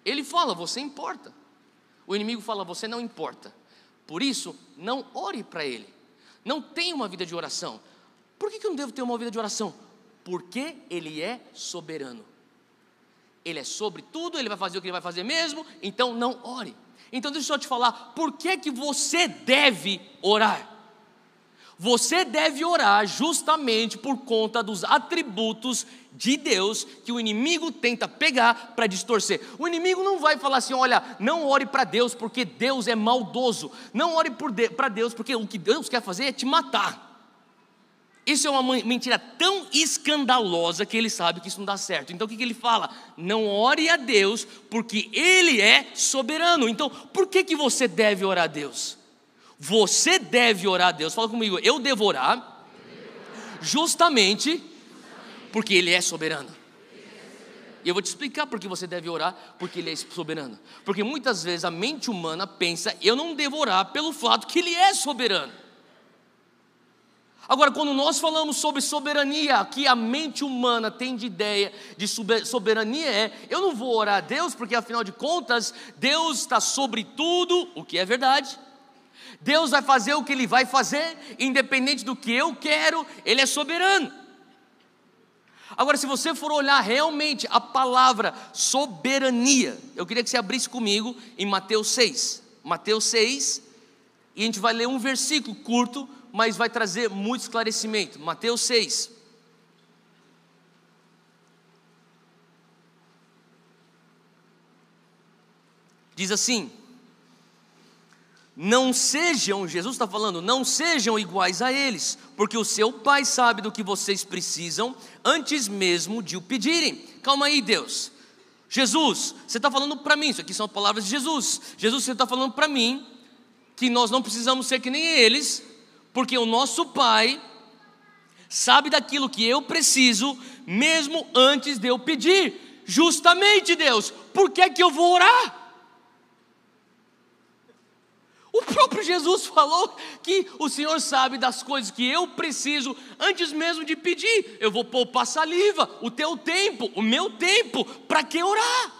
Ele fala, você importa. O inimigo fala, você não importa. Por isso, não ore para ele. Não tenha uma vida de oração. Por que eu não devo ter uma vida de oração? Porque Ele é soberano. Ele é sobre tudo, Ele vai fazer o que Ele vai fazer mesmo, então não ore. Então deixa eu te falar, por que você deve orar? Você deve orar justamente por conta dos atributos de Deus que o inimigo tenta pegar para distorcer. O inimigo não vai falar assim, olha, não ore para Deus porque Deus é maldoso. Não ore para Deus porque o que Deus quer fazer é te matar. Isso é uma mentira tão escandalosa que ele sabe que isso não dá certo. Então o que ele fala? Não ore a Deus porque Ele é soberano. Então por que você deve orar a Deus? Você deve orar a Deus. Fala comigo, eu devo orar justamente porque Ele é soberano. E eu vou te explicar por que você deve orar porque Ele é soberano. Porque muitas vezes a mente humana pensa, eu não devo orar pelo fato que Ele é soberano. Agora, quando nós falamos sobre soberania, aqui a mente humana tem de ideia de soberania eu não vou orar a Deus porque afinal de contas Deus está sobre tudo, o que é verdade. Deus vai fazer o que Ele vai fazer, independente do que eu quero, Ele é soberano. Agora, se você for olhar realmente a palavra soberania, eu queria que você abrisse comigo em Mateus 6. Mateus 6, e a gente vai ler um versículo curto, mas vai trazer muito esclarecimento. Mateus 6. Diz assim: Não sejam, Jesus está falando, não sejam iguais a eles, porque o seu Pai sabe do que vocês precisam antes mesmo de o pedirem. Calma aí, Deus. Jesus, você está falando para mim, isso aqui são palavras de Jesus. Jesus, você está falando para mim que nós não precisamos ser que nem eles, porque o nosso Pai sabe daquilo que eu preciso, mesmo antes de eu pedir. Justamente, Deus, por que é que eu vou orar? O próprio Jesus falou que o Senhor sabe das coisas que eu preciso antes mesmo de pedir. Eu vou poupar saliva, o teu tempo, o meu tempo, para que orar?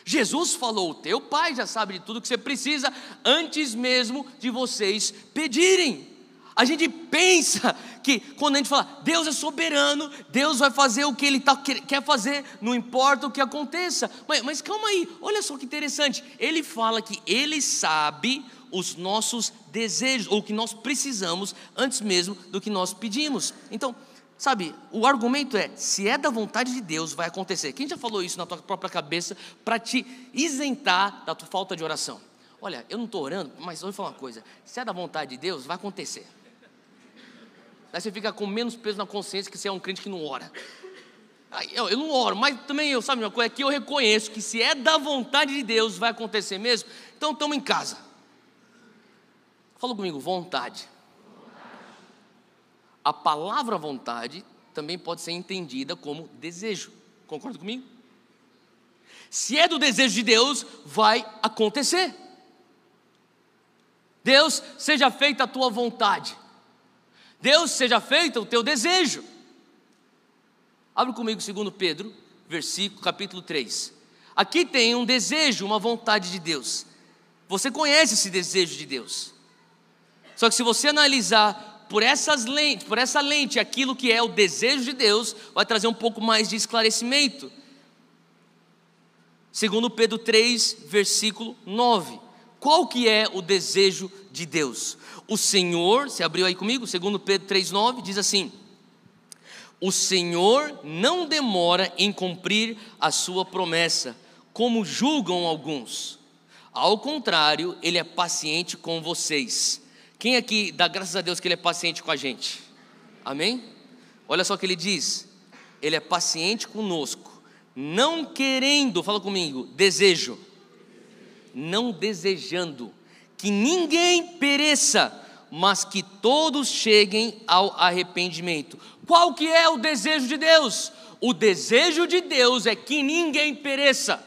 Jesus falou, o teu Pai já sabe de tudo que você precisa antes mesmo de vocês pedirem. A gente pensa que quando a gente fala, Deus é soberano, Deus vai fazer o que Ele quer fazer, não importa o que aconteça. Mas calma aí, olha só que interessante. Ele fala que Ele sabe os nossos desejos, ou o que nós precisamos antes mesmo do que nós pedimos. Então, sabe, o argumento é, se é da vontade de Deus, vai acontecer. Quem já falou isso na tua própria cabeça para te isentar da tua falta de oração? Olha, eu não estou orando, mas vou falar uma coisa, se é da vontade de Deus, vai acontecer. Daí você fica com menos peso na consciência que você é um crente que não ora. Eu não oro, mas também eu, sabe uma coisa, é que eu reconheço que se é da vontade de Deus, vai acontecer mesmo. Então estamos em casa. Fala comigo, vontade. A palavra vontade também pode ser entendida como desejo. Concorda comigo? Se é do desejo de Deus, vai acontecer. Deus, seja feita a tua vontade. Deus, seja feito o teu desejo. Abre comigo 2 Pedro, capítulo 3. Aqui tem um desejo, uma vontade de Deus. Você conhece esse desejo de Deus. Só que se você analisar por essa lente aquilo que é o desejo de Deus, vai trazer um pouco mais de esclarecimento. 2 Pedro 3, versículo 9. Qual que é o desejo de Deus? O Senhor, você abriu aí comigo? 2 Pedro 3,9 diz assim: o Senhor não demora em cumprir a sua promessa, como julgam alguns. Ao contrário, Ele é paciente com vocês. Quem aqui dá graças a Deus que Ele é paciente com a gente? Amém? Olha só o que Ele diz: Ele é paciente conosco, não querendo, fala comigo, desejo, não desejando que ninguém pereça, mas que todos cheguem ao arrependimento. Qual que é o desejo de Deus? O desejo de Deus é que ninguém pereça.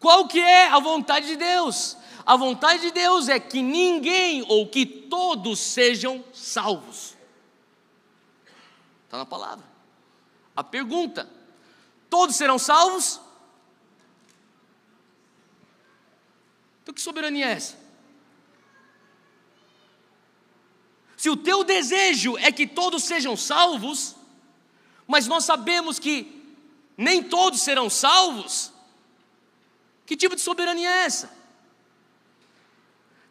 Qual que é a vontade de Deus? A vontade de Deus é que ninguém ou que todos sejam salvos. Está na palavra. A pergunta: todos serão salvos? Então que soberania é essa? Se o teu desejo é que todos sejam salvos, mas nós sabemos que nem todos serão salvos, que tipo de soberania é essa?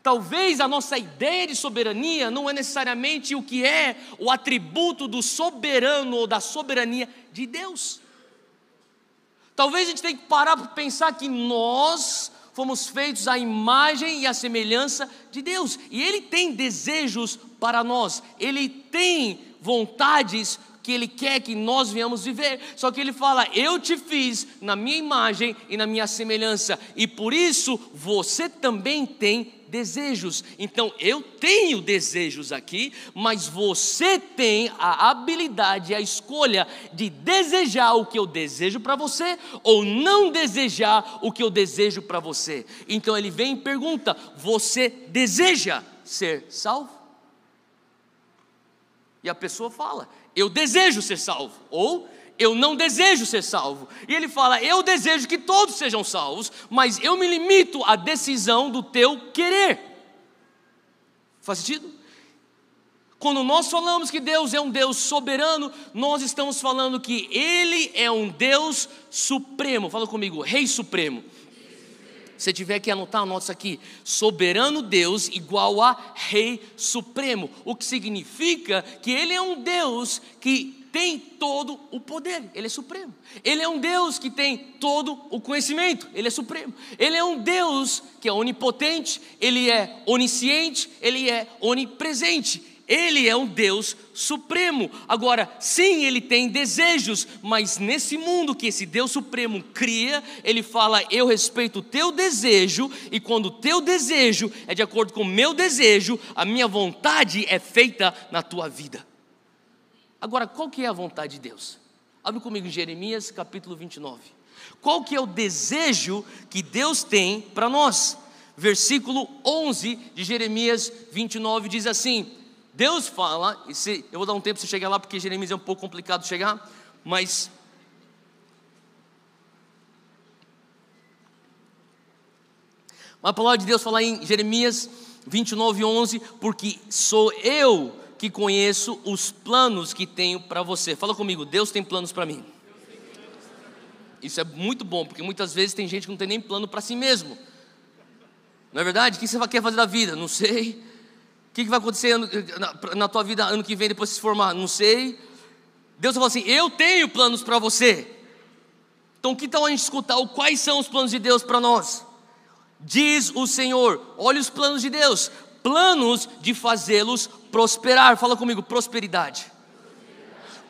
Talvez a nossa ideia de soberania não é necessariamente o que é o atributo do soberano ou da soberania de Deus. Talvez a gente tenha que parar para pensar que nós fomos feitos à imagem e à semelhança de Deus, e Ele tem desejos para nós, Ele tem vontades que Ele quer que nós venhamos viver, só que Ele fala: eu te fiz na minha imagem e na minha semelhança, e por isso você também tem desejos. Então eu tenho desejos aqui, mas você tem a habilidade, a escolha de desejar o que eu desejo para você, ou não desejar o que eu desejo para você. Então Ele vem e pergunta: você deseja ser salvo? E a pessoa fala: eu desejo ser salvo, ou eu não desejo ser salvo. E Ele fala: eu desejo que todos sejam salvos, mas eu me limito à decisão do teu querer. Faz sentido? Quando nós falamos que Deus é um Deus soberano, nós estamos falando que Ele é um Deus supremo. Fala comigo, Rei Supremo. Se tiver que anotar, anota isso aqui: soberano Deus igual a Rei Supremo, o que significa que Ele é um Deus que tem todo o poder, Ele é supremo. Ele é um Deus que tem todo o conhecimento, Ele é supremo. Ele é um Deus que é onipotente, Ele é onisciente, Ele é onipresente. Ele é um Deus supremo. Agora, sim, Ele tem desejos, mas nesse mundo que esse Deus supremo cria, Ele fala: eu respeito o teu desejo, e quando o teu desejo é de acordo com o meu desejo, a minha vontade é feita na tua vida. Agora, qual que é a vontade de Deus? Abre comigo em Jeremias capítulo 29. Qual que é o desejo que Deus tem para nós? Versículo 11 de Jeremias 29 diz assim: Deus fala, eu vou dar um tempo para você chegar lá, porque Jeremias é um pouco complicado de chegar, mas a palavra de Deus fala em Jeremias 29, 11, porque sou eu que conheço os planos que tenho para você. Fala comigo, Deus tem planos para mim. Isso é muito bom, porque muitas vezes tem gente que não tem nem plano para si mesmo. Não é verdade? O que você quer fazer da vida? Não sei. O que vai acontecer na tua vida ano que vem, depois de se formar? Não sei. Deus fala assim: eu tenho planos para você. Então que tal a gente escutar quais são os planos de Deus para nós? Diz o Senhor, olha os planos de Deus: planos de fazê-los prosperar. Fala comigo, prosperidade.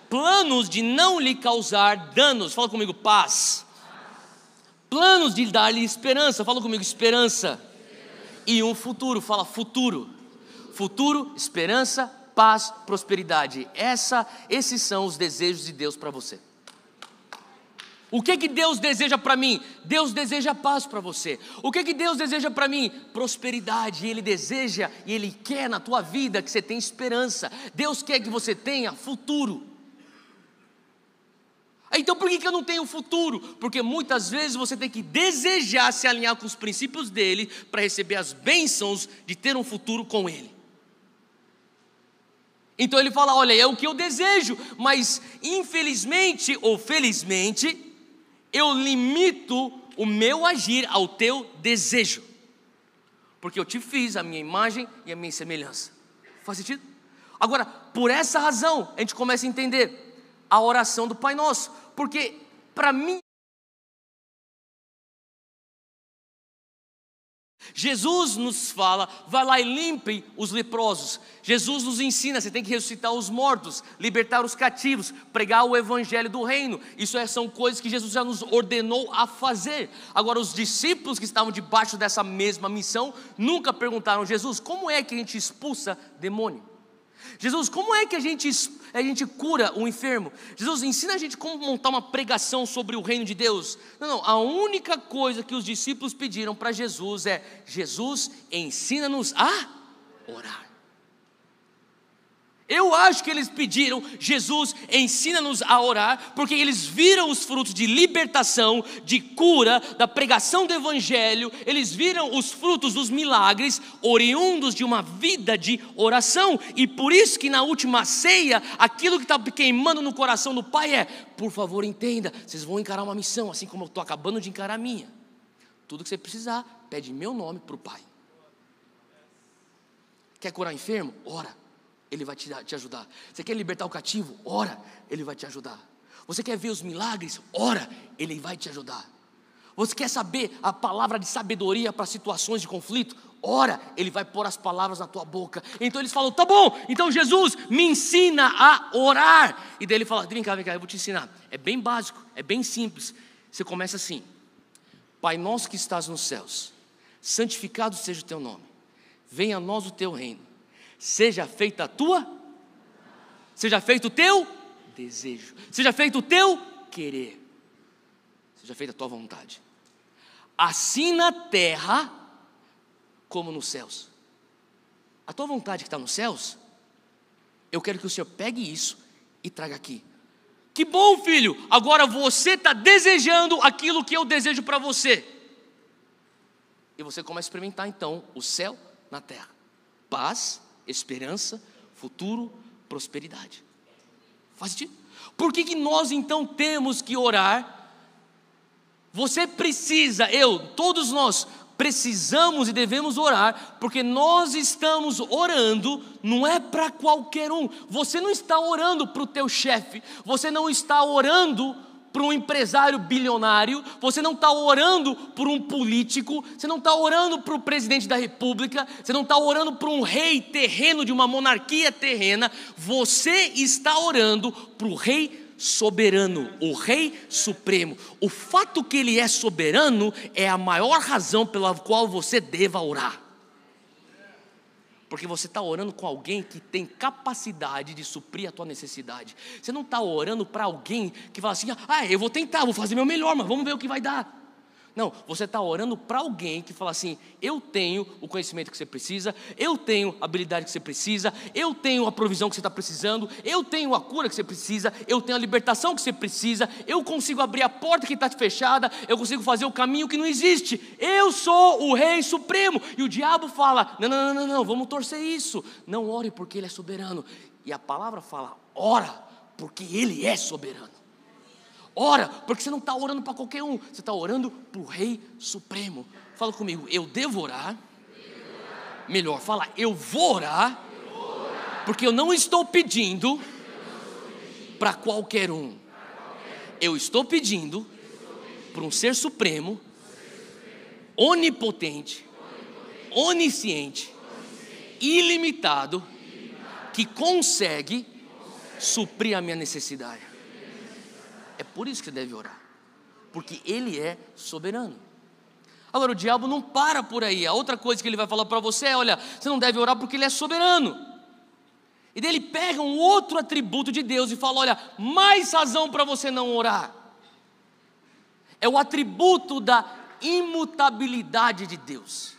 Planos de não lhe causar danos. Fala comigo, paz. Planos de dar-lhe esperança. Fala comigo, esperança. E um futuro. Fala, futuro. Futuro, esperança, paz, prosperidade. Esses são os desejos de Deus para você. O que Deus deseja para mim? Deus deseja paz para você. O que Deus deseja para mim? Prosperidade. Ele deseja e Ele quer na tua vida que você tenha esperança. Deus quer que você tenha futuro. Então por que eu não tenho futuro? Porque muitas vezes você tem que desejar se alinhar com os princípios dEle para receber as bênçãos de ter um futuro com Ele. Então Ele fala: olha, é o que eu desejo, mas infelizmente ou felizmente eu limito o meu agir ao teu desejo, porque eu te fiz a minha imagem e a minha semelhança. Faz sentido? Agora, por essa razão, a gente começa a entender a oração do Pai Nosso, porque para mim, Jesus nos fala: vai lá e limpe os leprosos. Jesus nos ensina: você tem que ressuscitar os mortos, libertar os cativos, pregar o evangelho do reino. Isso são coisas que Jesus já nos ordenou a fazer. Agora, os discípulos que estavam debaixo dessa mesma missão nunca perguntaram: Jesus, como é que a gente expulsa demônio? Jesus, como é que a gente cura o enfermo? Jesus, ensina a gente como montar uma pregação sobre o reino de Deus. Não, a única coisa que os discípulos pediram para Jesus é: Jesus, ensina-nos a orar. Eu acho que eles pediram: Jesus, ensina-nos a orar, porque eles viram os frutos de libertação, de cura, da pregação do evangelho. Eles viram os frutos dos milagres oriundos de uma vida de oração. E por isso que na última ceia, aquilo que está queimando no coração do Pai é: por favor, entenda, vocês vão encarar uma missão, assim como eu estou acabando de encarar a minha. Tudo que você precisar, pede meu nome para o Pai. Quer curar enfermo? Ora, Ele vai te ajudar. Você quer libertar o cativo? Ora, Ele vai te ajudar. Você quer ver os milagres? Ora, Ele vai te ajudar. Você quer saber a palavra de sabedoria para situações de conflito? Ora, Ele vai pôr as palavras na tua boca. Então eles falam: tá bom, então Jesus, me ensina a orar. E daí Ele fala: vem cá, eu vou te ensinar. É bem básico, é bem simples. Você começa assim: Pai nosso que estás nos céus, santificado seja o teu nome. Venha a nós o teu reino. Seja feita a tua, seja feito o teu desejo, seja feito o teu querer, seja feita a tua vontade, assim na terra como nos céus. A tua vontade que está nos céus, eu quero que o Senhor pegue isso e traga aqui. Que bom, filho, agora você está desejando aquilo que eu desejo para você. E você começa a experimentar então o céu na terra: paz, esperança, futuro, prosperidade. Faz sentido? Por que nós então temos que orar? Você precisa, todos nós precisamos e devemos orar, porque nós estamos orando, não é para qualquer um. Você não está orando para o teu chefe, você não está orando para um empresário bilionário, você não está orando por um político, você não está orando para o presidente da república, você não está orando para um rei terreno de uma monarquia terrena, você está orando para o rei soberano, o rei supremo. O fato que ele é soberano é a maior razão pela qual você deva orar. Porque você está orando com alguém que tem capacidade de suprir a tua necessidade. Você não está orando para alguém que fala assim, eu vou tentar, vou fazer meu melhor, mas vamos ver o que vai dar. Não, você está orando para alguém que fala assim, eu tenho o conhecimento que você precisa, eu tenho a habilidade que você precisa, eu tenho a provisão que você está precisando, eu tenho a cura que você precisa, eu tenho a libertação que você precisa, eu consigo abrir a porta que está fechada, eu consigo fazer o caminho que não existe, eu sou o Rei Supremo. E o diabo fala, não, vamos torcer isso, não ore porque Ele é soberano. E a palavra fala, ora porque Ele é soberano. Ora, porque você não está orando para qualquer um, você está orando para o Rei Supremo. Fala comigo, eu devo orar. Melhor, fala, eu vou orar, porque eu não estou pedindo para qualquer um. Eu estou pedindo para um ser supremo, onipotente, onisciente, ilimitado, que consegue suprir a minha necessidade. É por isso que você deve orar, porque Ele é soberano. Agora o diabo não para por aí. A outra coisa que ele vai falar para você é, olha, você não deve orar porque Ele é soberano. E daí ele pega um outro atributo de Deus e fala, olha, mais razão para você não orar. É o atributo da imutabilidade de Deus.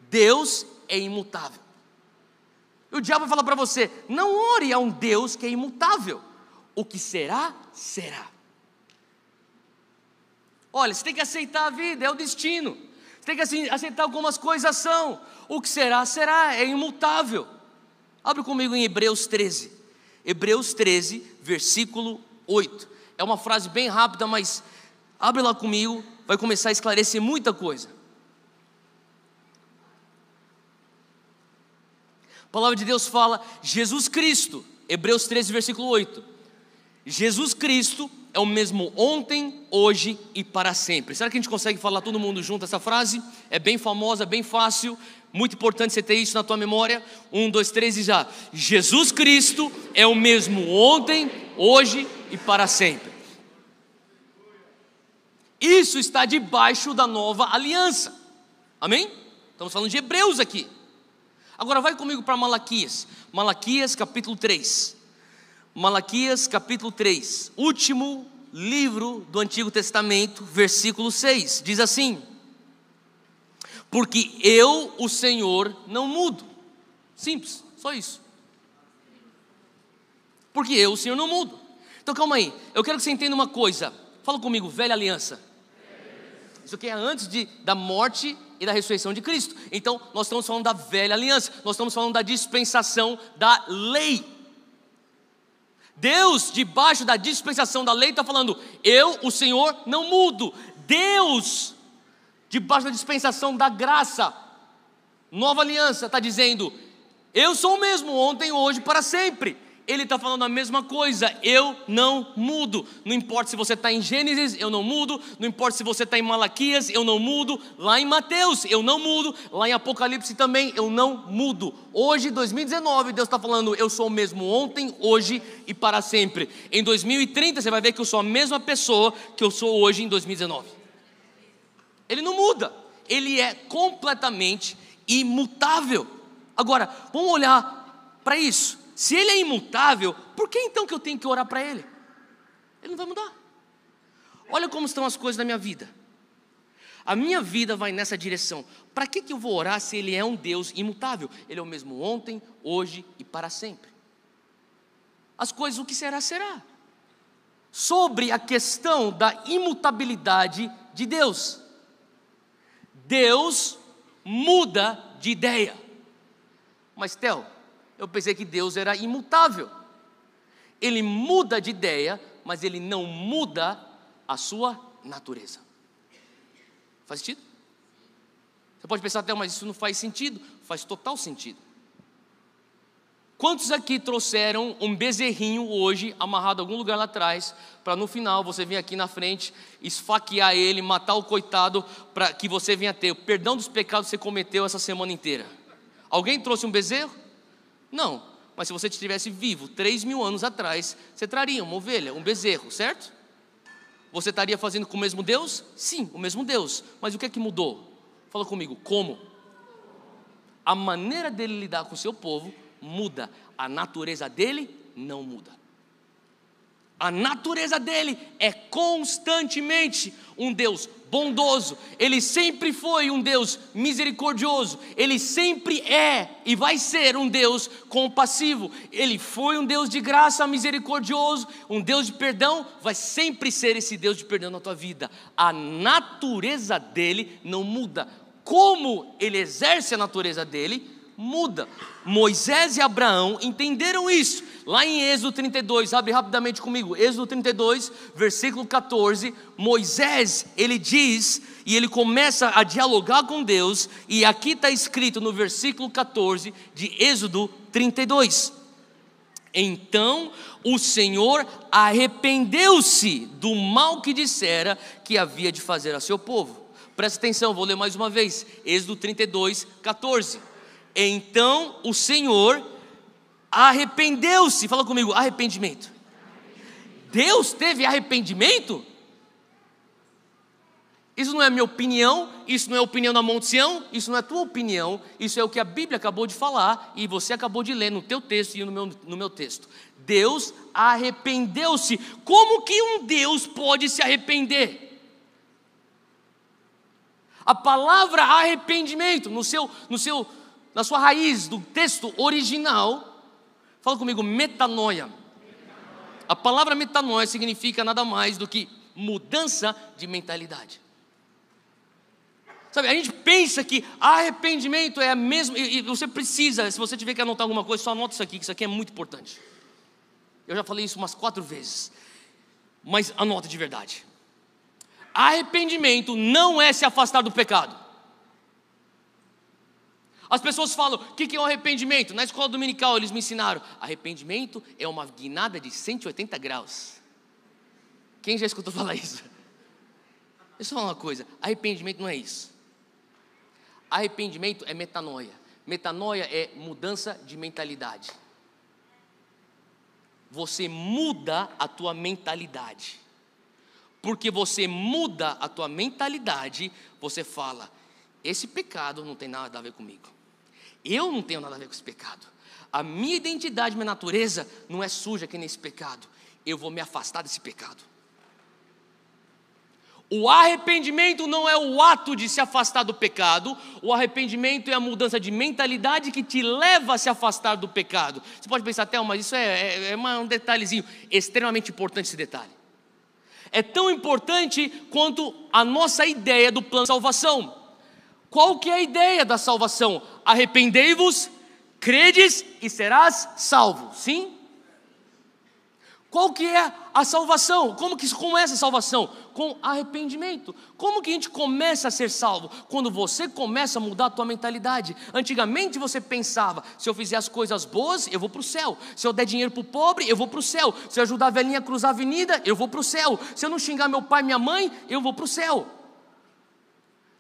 Deus é imutável. E o diabo vai falar para você, não ore a um Deus que é imutável. O que será, será. Olha, você tem que aceitar a vida, é o destino. Você tem que aceitar algumas coisas são. O que será, será, é imutável. Abre comigo em Hebreus 13. Hebreus 13, versículo 8. É uma frase bem rápida, mas abre lá comigo, vai começar a esclarecer muita coisa. A palavra de Deus fala, Jesus Cristo, Hebreus 13, versículo 8. Jesus Cristo é o mesmo ontem, hoje e para sempre. Será que a gente consegue falar todo mundo junto essa frase? É bem famosa, bem fácil, muito importante você ter isso na tua memória. 1, 2, 3 e já. Jesus Cristo é o mesmo ontem, hoje e para sempre. Isso está debaixo da nova aliança. Amém? Estamos falando de Hebreus aqui. Agora vai comigo para Malaquias. Malaquias capítulo 3. Malaquias capítulo 3, último livro do Antigo Testamento, versículo 6, diz assim, porque eu, o Senhor, não mudo. Simples, só isso. Porque eu, o Senhor, não mudo. Então calma aí, eu quero que você entenda uma coisa. Fala comigo, velha aliança. Isso aqui é antes da morte e da ressurreição de Cristo. Então nós estamos falando da velha aliança, nós estamos falando da dispensação da lei. Deus, debaixo da dispensação da lei, está falando, eu, o Senhor, não mudo. Deus, debaixo da dispensação da graça, nova aliança, está dizendo, eu sou o mesmo ontem, hoje, para sempre. Ele está falando a mesma coisa, eu não mudo. Não importa se você está em Gênesis, eu não mudo. Não importa se você está em Malaquias, eu não mudo. Lá em Mateus, eu não mudo. Lá em Apocalipse também, eu não mudo. Hoje, 2019, Deus está falando, eu sou o mesmo ontem, hoje e para sempre. Em 2030, você vai ver que eu sou a mesma pessoa que eu sou hoje em 2019. Ele não muda, Ele é completamente imutável. Agora, vamos olhar para isso. Se Ele é imutável, por que então que eu tenho que orar para Ele? Ele não vai mudar. Olha como estão as coisas na minha vida. A minha vida vai nessa direção. Para que eu vou orar se Ele é um Deus imutável? Ele é o mesmo ontem, hoje e para sempre. As coisas, o que será, será. Sobre a questão da imutabilidade de Deus. Deus muda de ideia. Mas Theo, eu pensei que Deus era imutável. Ele muda de ideia, mas Ele não muda a sua natureza. Faz sentido? Você pode pensar até, mas isso não faz sentido. Faz total sentido. Quantos aqui trouxeram um bezerrinho hoje, amarrado em algum lugar lá atrás, para no final você vir aqui na frente, esfaquear ele, matar o coitado, para que você venha ter o perdão dos pecados que você cometeu essa semana inteira? Alguém trouxe um bezerro? Não, mas se você estivesse vivo 3.000 anos atrás, você traria uma ovelha, um bezerro, certo? Você estaria fazendo com o mesmo Deus? Sim, o mesmo Deus. Mas o que é que mudou? Fala comigo, como? A maneira dele lidar com o seu povo muda, a natureza dele não muda. A natureza dele é constantemente um Deus bondoso. Ele sempre foi um Deus misericordioso. Ele sempre é e vai ser um Deus compassivo. Ele foi um Deus de graça, misericordioso, um Deus de perdão. Vai sempre ser esse Deus de perdão na tua vida. A natureza dele não muda. Como ele exerce a natureza dele, muda. Moisés e Abraão entenderam isso. Lá em Êxodo 32, abre rapidamente comigo, Êxodo 32, versículo 14, Moisés, ele diz, e ele começa a dialogar com Deus, e aqui está escrito no versículo 14 de Êxodo 32, então o Senhor arrependeu-se do mal que dissera que havia de fazer a seu povo. Presta atenção, vou ler mais uma vez, Êxodo 32, 14, então o Senhor arrependeu-se. Fala comigo, arrependimento. Deus teve arrependimento? Isso não é minha opinião, isso não é a opinião da Monte Sião, isso não é a tua opinião, isso é o que a Bíblia acabou de falar e você acabou de ler no teu texto e no meu texto. Deus arrependeu-se. Como que um Deus pode se arrepender? A palavra arrependimento, na sua raiz do texto original, fala comigo, metanoia. A palavra metanoia significa nada mais do que mudança de mentalidade. Sabe, a gente pensa que arrependimento é a mesma, e você precisa, se você tiver que anotar alguma coisa, só anota isso aqui, que isso aqui é muito importante. Eu já falei isso umas 4 vezes, mas anota de verdade. Arrependimento não é se afastar do pecado. As pessoas falam, o que é um arrependimento? Na escola dominical eles me ensinaram, arrependimento é uma guinada de 180 graus. Quem já escutou falar isso? Deixa eu falar uma coisa, arrependimento não é isso. Arrependimento é metanoia. Metanoia é mudança de mentalidade. Você muda a tua mentalidade. Porque você muda a tua mentalidade, você fala, esse pecado não tem nada a ver comigo. Eu não tenho nada a ver com esse pecado. A minha identidade, minha natureza não é suja que nem esse pecado. Eu vou me afastar desse pecado. O arrependimento não é o ato de se afastar do pecado. O arrependimento é a mudança de mentalidade que te leva a se afastar do pecado. Você pode pensar até, mas isso é um detalhezinho. Extremamente importante esse detalhe. É tão importante quanto a nossa ideia do plano de salvação. Qual que é a ideia da salvação? Arrependei-vos, credes e serás salvo. Sim? Qual que é a salvação? Como é essa salvação? Com arrependimento. Como que a gente começa a ser salvo? Quando você começa a mudar a tua mentalidade. Antigamente você pensava, se eu fizer as coisas boas, eu vou para o céu. Se eu der dinheiro para o pobre, eu vou para o céu. Se eu ajudar a velhinha a cruzar a avenida, eu vou para o céu. Se eu não xingar meu pai e minha mãe, eu vou para o céu.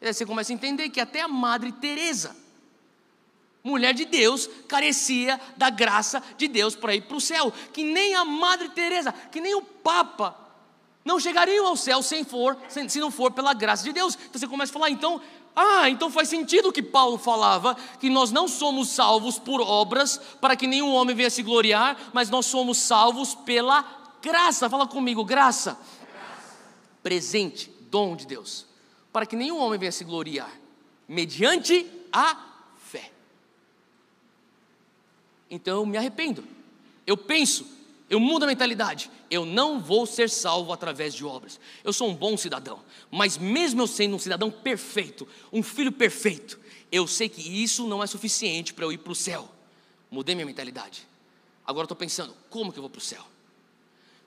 E aí você começa a entender que até a Madre Teresa, mulher de Deus, carecia da graça de Deus para ir para o céu. Que nem a Madre Teresa, que nem o Papa não chegariam ao céu se não for pela graça de Deus. Então você começa a falar, então faz sentido o que Paulo falava, que nós não somos salvos por obras, para que nenhum homem venha se gloriar, mas nós somos salvos pela graça. Fala comigo, graça. Presente, dom de Deus, para que nenhum homem venha se gloriar, mediante a fé. Então eu me arrependo, eu penso, eu mudo a mentalidade, eu não vou ser salvo através de obras. Eu sou um bom cidadão, mas mesmo eu sendo um cidadão perfeito, um filho perfeito, eu sei que isso não é suficiente para eu ir para o céu. Mudei minha mentalidade. Agora estou pensando, como que eu vou para o céu?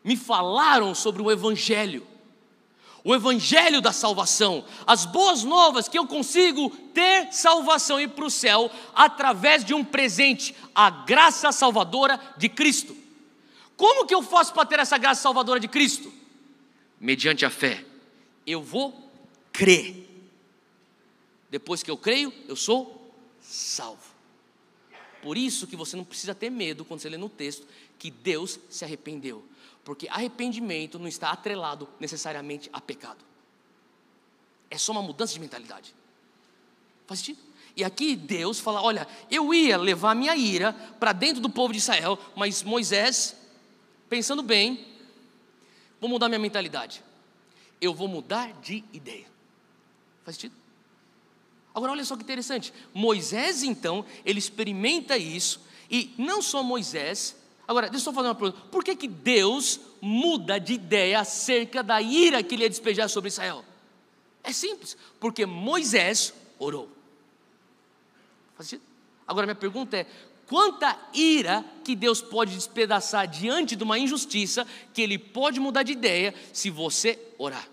Me falaram sobre o Evangelho. o evangelho da salvação, as boas novas que eu consigo ter salvação e ir para o céu através de um presente, a graça salvadora de Cristo. Como que eu faço para ter essa graça salvadora de Cristo? Mediante a fé. Eu vou crer. Depois que eu creio, eu sou salvo. Por isso que você não precisa ter medo quando você lê no texto que Deus se arrependeu. Porque arrependimento não está atrelado necessariamente a pecado. É só uma mudança de mentalidade. Faz sentido? E aqui Deus fala, olha, eu ia levar a minha ira para dentro do povo de Israel, mas Moisés, pensando bem, vou mudar minha mentalidade. Eu vou mudar de ideia. Faz sentido? Agora olha só que interessante. Moisés então, ele experimenta isso. E não só Moisés. Agora, deixa eu só fazer uma pergunta. Por que Deus muda de ideia acerca da ira que ele ia despejar sobre Israel? É simples, porque Moisés orou. Faz sentido? Agora minha pergunta é, quanta ira que Deus pode despedaçar diante de uma injustiça que Ele pode mudar de ideia se você orar?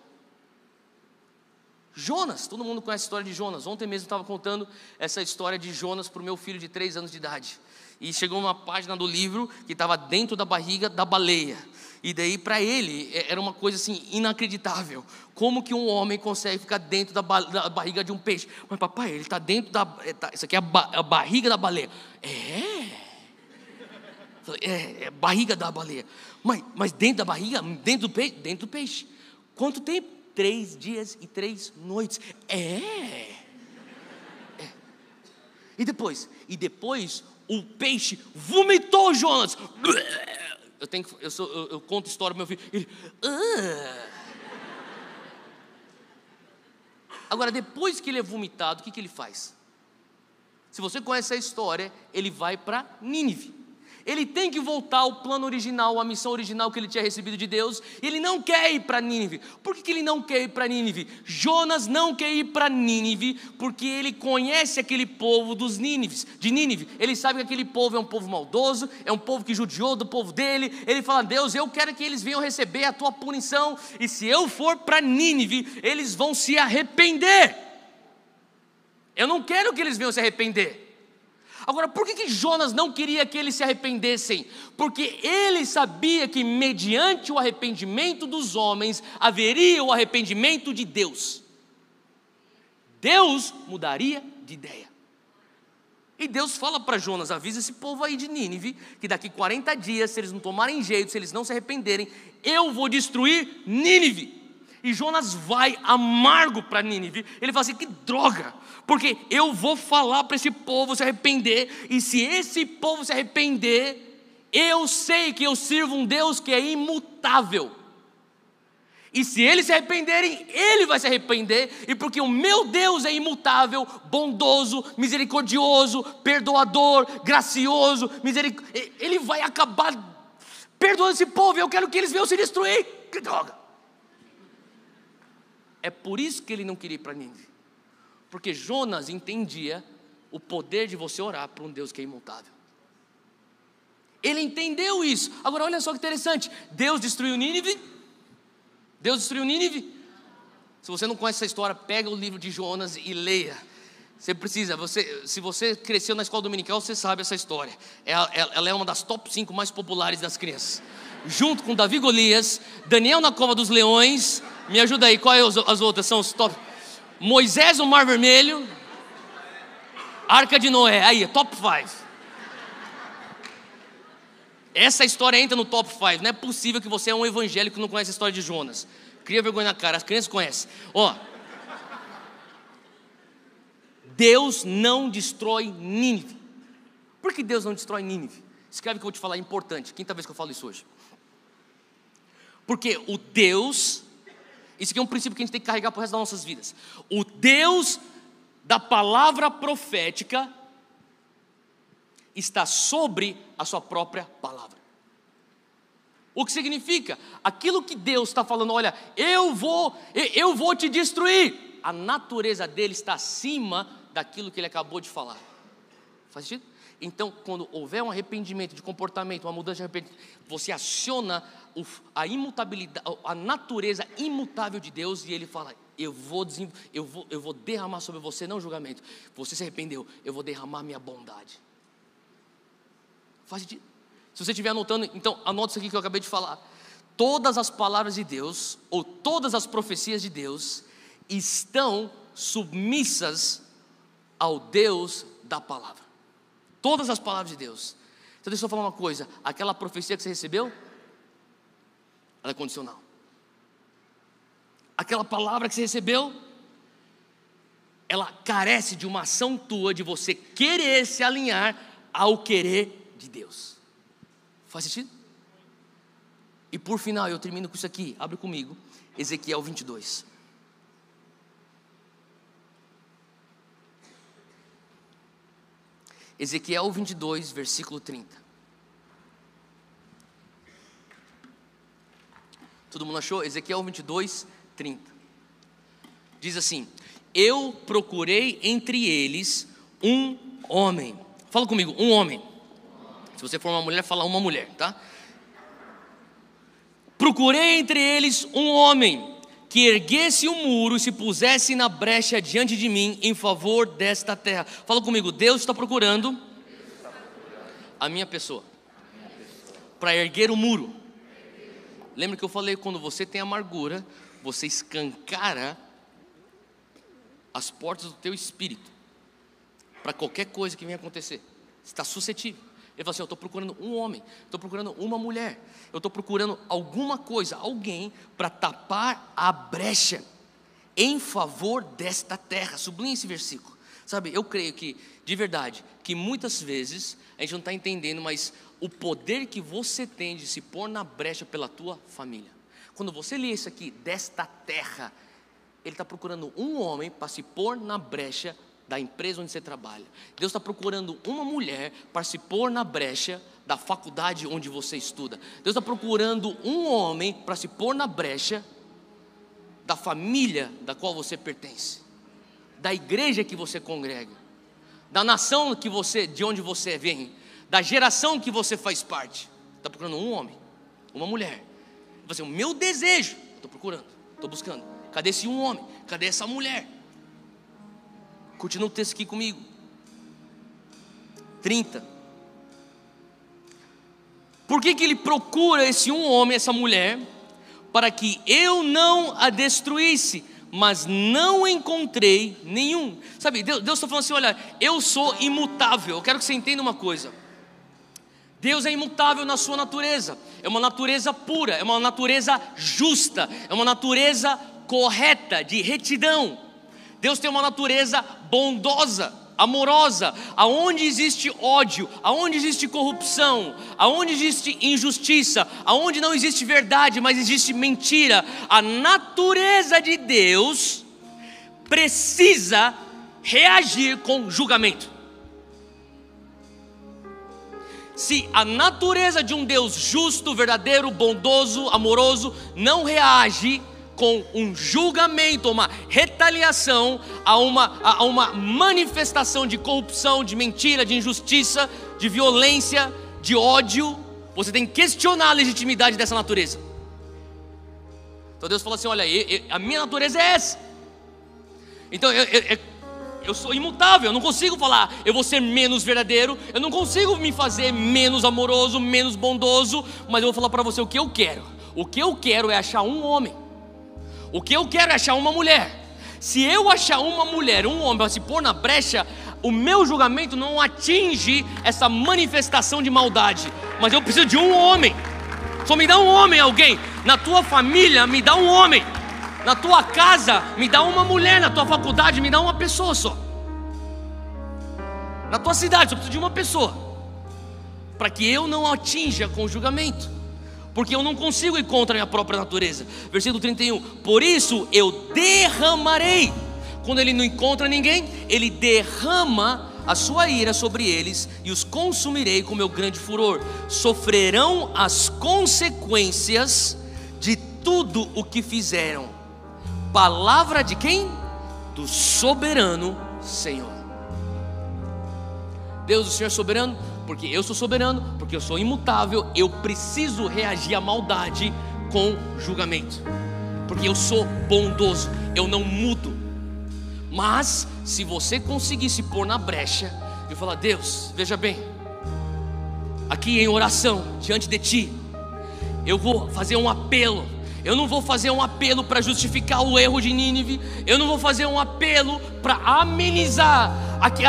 Jonas, todo mundo conhece a história de Jonas. Ontem mesmo eu estava contando essa história de Jonas para o meu filho de 3 anos de idade. E chegou uma página do livro que estava dentro da barriga da baleia. E daí para ele era uma coisa assim inacreditável. Como que um homem consegue ficar dentro da barriga de um peixe? Mas papai, ele está dentro da... isso aqui é a barriga da baleia. É barriga da baleia. Mas dentro da barriga, dentro do peixe. Quanto tempo? 3 dias e 3 noites. E depois o peixe vomitou Jonas. Eu conto história pro meu filho. Ele, Agora, depois que ele é vomitado, o que ele faz? Se você conhece a história, ele vai para Nínive. Ele tem que voltar ao plano original, à missão original que ele tinha recebido de Deus. E ele não quer ir para Nínive. Por que ele não quer ir para Nínive? Jonas não quer ir para Nínive porque ele conhece aquele povo de Nínive. Ele sabe que aquele povo é um povo maldoso, é um povo que judiou do povo dele. Ele fala, Deus, eu quero que eles venham receber a tua punição. E se eu for para Nínive, eles vão se arrepender. Eu não quero que eles venham se arrepender. Agora, por que Jonas não queria que eles se arrependessem? Porque ele sabia que mediante o arrependimento dos homens, haveria o arrependimento de Deus. Deus mudaria de ideia. E Deus fala para Jonas, avisa esse povo aí de Nínive, que daqui 40 dias, se eles não tomarem jeito, se eles não se arrependerem, eu vou destruir Nínive. E Jonas vai amargo para Nínive. Ele fala assim, que droga, porque eu vou falar para esse povo se arrepender. E se esse povo se arrepender, eu sei que eu sirvo um Deus que é imutável. E se eles se arrependerem, ele vai se arrepender. E porque o meu Deus é imutável, bondoso, misericordioso, perdoador, gracioso, ele vai acabar perdoando esse povo. E eu quero que eles venham se destruir. Que droga. É por isso que ele não queria ir para Nínive. Porque Jonas entendia o poder de você orar para um Deus que é imutável. Ele entendeu isso. Agora olha só que interessante. Deus destruiu Nínive. Se você não conhece essa história, pega o livro de Jonas e leia. Você precisa, se você cresceu na escola dominical, você sabe essa história. Ela é uma das top 5 mais populares das crianças. Junto com Davi e Golias, Daniel na cova dos leões. Me ajuda aí, qual é as outras? São os top. Moisés no Mar Vermelho. Arca de Noé, aí, top 5. Essa história entra no top 5. Não é possível que você é um evangélico que não conhece a história de Jonas. Cria vergonha na cara, as crianças conhecem. Deus não destrói Nínive. Por que Deus não destrói Nínive? Escreve que eu vou te falar, é importante. Quinta vez que eu falo isso hoje. Porque o Deus, isso aqui é um princípio que a gente tem que carregar para o resto das nossas vidas. O Deus da palavra profética está sobre a sua própria palavra. O que significa? Aquilo que Deus está falando, olha, eu vou te destruir. A natureza dele está acima daquilo que ele acabou de falar. Faz sentido? Então, quando houver um arrependimento de comportamento, uma mudança de arrependimento, você aciona a imutabilidade, a natureza imutável de Deus, e Ele fala: eu vou derramar sobre você, não julgamento. Você se arrependeu, eu vou derramar minha bondade. Faz sentido? Se você estiver anotando, então anote isso aqui que eu acabei de falar. Todas as palavras de Deus, ou todas as profecias de Deus, estão submissas ao Deus da palavra. Todas as palavras de Deus. Então deixa eu falar uma coisa: aquela profecia que você recebeu, ela é condicional. Aquela palavra que você recebeu, ela carece de uma ação tua, de você querer se alinhar ao querer de Deus. Faz sentido? E por final, eu termino com isso aqui. Abre comigo, Ezequiel 22. Ezequiel 22, versículo 30. Todo mundo achou? Ezequiel 22, 30. Diz assim: eu procurei entre eles um homem. Fala comigo, um homem. Se você for uma mulher, fala uma mulher, tá? Procurei entre eles um homem que erguesse o muro e se pusesse na brecha diante de mim em favor desta terra. Fala comigo, Deus está procurando a minha pessoa para erguer o muro. Lembra que eu falei, quando você tem amargura, você escancara as portas do teu espírito para qualquer coisa que venha acontecer. Você está suscetível. Ele fala assim: eu estou procurando um homem, estou procurando uma mulher, eu estou procurando alguma coisa, alguém para tapar a brecha em favor desta terra. Sublinhe esse versículo. Sabe, eu creio que, de verdade, que muitas vezes a gente não está entendendo, mas o poder que você tem de se pôr na brecha pela tua família. Quando você lê isso aqui, desta terra, Ele está procurando um homem para se pôr na brecha da empresa onde você trabalha. Deus está procurando uma mulher para se pôr na brecha da faculdade onde você estuda. Deus está procurando um homem para se pôr na brecha da família da qual você pertence, da igreja que você congrega, da nação de onde você vem, da geração que você faz parte. Está procurando um homem, uma mulher. Você, o meu desejo, estou procurando, estou buscando. Cadê esse um homem? Cadê essa mulher? Continua o texto aqui comigo. 30. Por que ele procura esse um homem, essa mulher? Para que eu não a destruísse, mas não encontrei nenhum. Sabe, Deus está falando assim: olha, eu sou imutável. Eu quero que você entenda uma coisa. Deus é imutável na sua natureza. É uma natureza pura, é uma natureza justa, é uma natureza correta, de retidão. Deus tem uma natureza bondosa, amorosa. Aonde existe ódio, aonde existe corrupção, aonde existe injustiça, aonde não existe verdade, mas existe mentira, a natureza de Deus precisa reagir com julgamento. Se a natureza de um Deus justo, verdadeiro, bondoso, amoroso não reage com um julgamento, uma retaliação, a uma manifestação de corrupção, de mentira, de injustiça, de violência, de ódio, você tem que questionar a legitimidade dessa natureza. Então Deus falou assim: olha, a minha natureza é essa. Então eu sou imutável, eu não consigo falar eu vou ser menos verdadeiro, eu não consigo me fazer menos amoroso, menos bondoso, mas eu vou falar para você o que eu quero. O que eu quero é achar um homem. O que eu quero é achar uma mulher. Se eu achar uma mulher, um homem para se pôr na brecha, o meu julgamento não atinge essa manifestação de maldade, mas eu preciso de um homem. Só me dá um homem, alguém. Na tua família, me dá um homem. Na tua casa, me dá uma mulher. Na tua faculdade, me dá uma pessoa só. Na tua cidade, só preciso de uma pessoa, para que eu não atinja com o julgamento, porque eu não consigo ir contra a minha própria natureza. Versículo 31. Por isso eu derramarei. Quando ele não encontra ninguém, ele derrama a sua ira sobre eles e os consumirei com meu grande furor. Sofrerão as consequências de tudo o que fizeram. Palavra de quem? Do soberano Senhor. Deus, o Senhor é soberano, porque eu sou soberano, porque eu sou imutável, eu preciso reagir à maldade com julgamento, porque eu sou bondoso, eu não mudo. Mas se você conseguir se pôr na brecha e falar: Deus, veja bem, aqui em oração diante de Ti, eu vou fazer um apelo. Eu não vou fazer um apelo para justificar o erro de Nínive. Eu não vou fazer um apelo para amenizar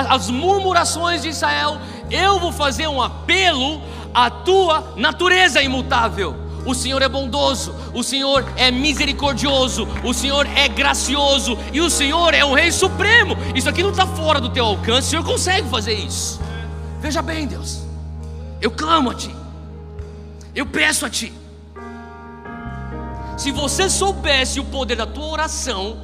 as murmurações de Israel. Eu vou fazer um apelo à Tua natureza imutável. O Senhor é bondoso, o Senhor é misericordioso, o Senhor é gracioso e o Senhor é o Rei Supremo. Isso aqui não está fora do Teu alcance. O Senhor consegue fazer isso. Veja bem, Deus, eu clamo a Ti, eu peço a Ti. Se você soubesse o poder da tua oração,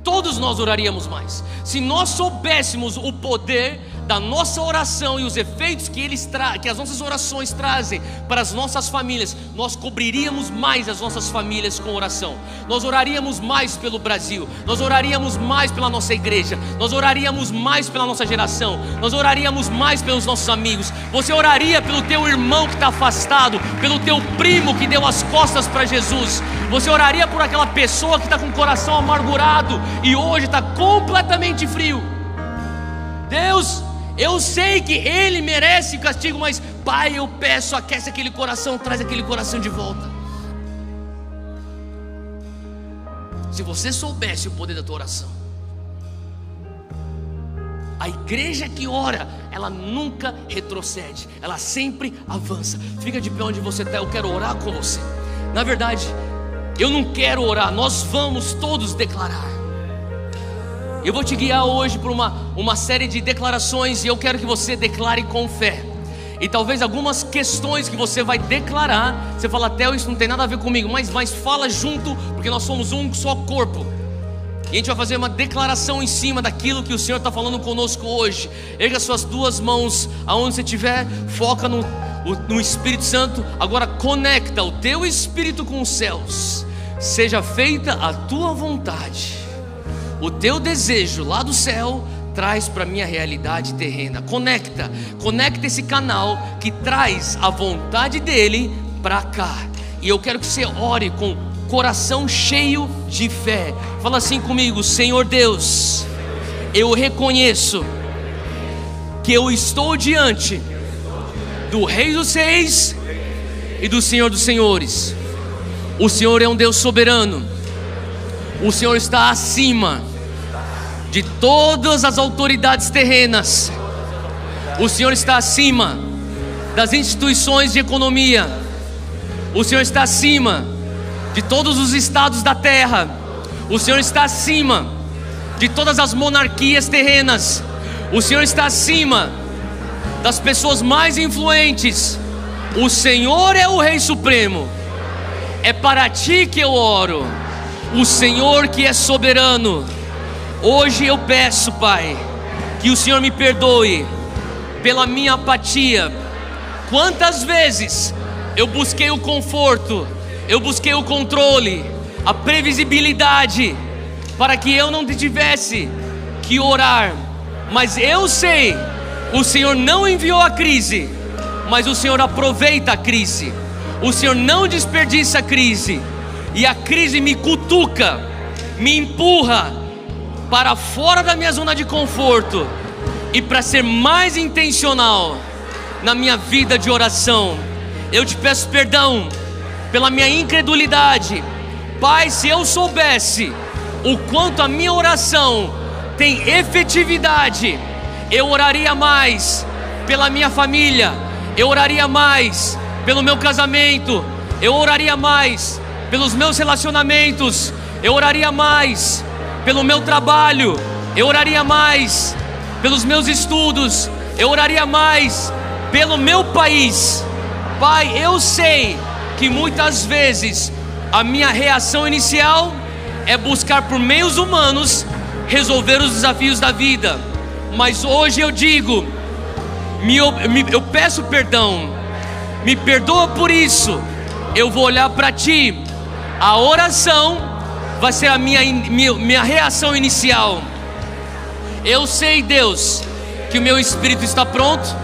todos nós oraríamos mais. Se nós soubéssemos o poder da nossa oração e os efeitos que as nossas orações trazem para as nossas famílias, nós cobriríamos mais as nossas famílias com oração. Nós oraríamos mais pelo Brasil, nós oraríamos mais pela nossa igreja, nós oraríamos mais pela nossa geração, nós oraríamos mais pelos nossos amigos. Você oraria pelo teu irmão que está afastado, pelo teu primo que deu as costas para Jesus. Você oraria por aquela pessoa que está com o coração amargurado e hoje está completamente frio. Deus, eu sei que ele merece castigo, mas Pai, eu peço, aquece aquele coração, traz aquele coração de volta. Se você soubesse o poder da tua oração, a igreja que ora, ela nunca retrocede, ela sempre avança. Fica de pé onde você está, eu quero orar com você. Na verdade, eu não quero orar, nós vamos todos declarar. Eu vou te guiar hoje por uma série de declarações, e eu quero que você declare com fé. E talvez algumas questões que você vai declarar, você fala: Theo, isso não tem nada a ver comigo, mas fala junto, porque nós somos um só corpo. E a gente vai fazer uma declaração em cima daquilo que o Senhor está falando conosco hoje. Erga suas duas mãos aonde você estiver, foca no Espírito Santo. Agora conecta o teu espírito com os céus. Seja feita a tua vontade. O teu desejo lá do céu traz para a minha realidade terrena. Conecta esse canal que traz a vontade dele para cá. E eu quero que você ore com coração cheio de fé. Fala assim comigo: Senhor Deus, eu reconheço que eu estou diante do Rei dos Reis e do Senhor dos Senhores. O Senhor é um Deus soberano. O Senhor está acima de todas as autoridades terrenas. O Senhor está acima das instituições de economia. O Senhor está acima de todos os estados da terra. O Senhor está acima de todas as monarquias terrenas. O Senhor está acima das pessoas mais influentes. O Senhor é o Rei Supremo. É para Ti que eu oro, o Senhor que é soberano. Hoje eu peço, Pai, que o Senhor me perdoe pela minha apatia. Quantas vezes eu busquei o conforto, eu busquei o controle, a previsibilidade, para que eu não tivesse que orar. Mas eu sei, o Senhor não enviou a crise, mas o Senhor aproveita a crise. O Senhor não desperdiça a crise, e a crise me cutuca, me empurra para fora da minha zona de conforto, e para ser mais intencional na minha vida de oração. Eu te peço perdão pela minha incredulidade. Pai, se eu soubesse o quanto a minha oração tem efetividade, eu oraria mais pela minha família, eu oraria mais pelo meu casamento, eu oraria mais pelos meus relacionamentos, eu oraria mais pelo meu trabalho, eu oraria mais pelos meus estudos, eu oraria mais pelo meu país. Pai, eu sei que muitas vezes a minha reação inicial é buscar por meios humanos resolver os desafios da vida, mas hoje eu digo, eu peço perdão, me perdoa por isso. Eu vou olhar para Ti. A oração vai ser a minha reação inicial. Eu sei, Deus, que o meu espírito está pronto,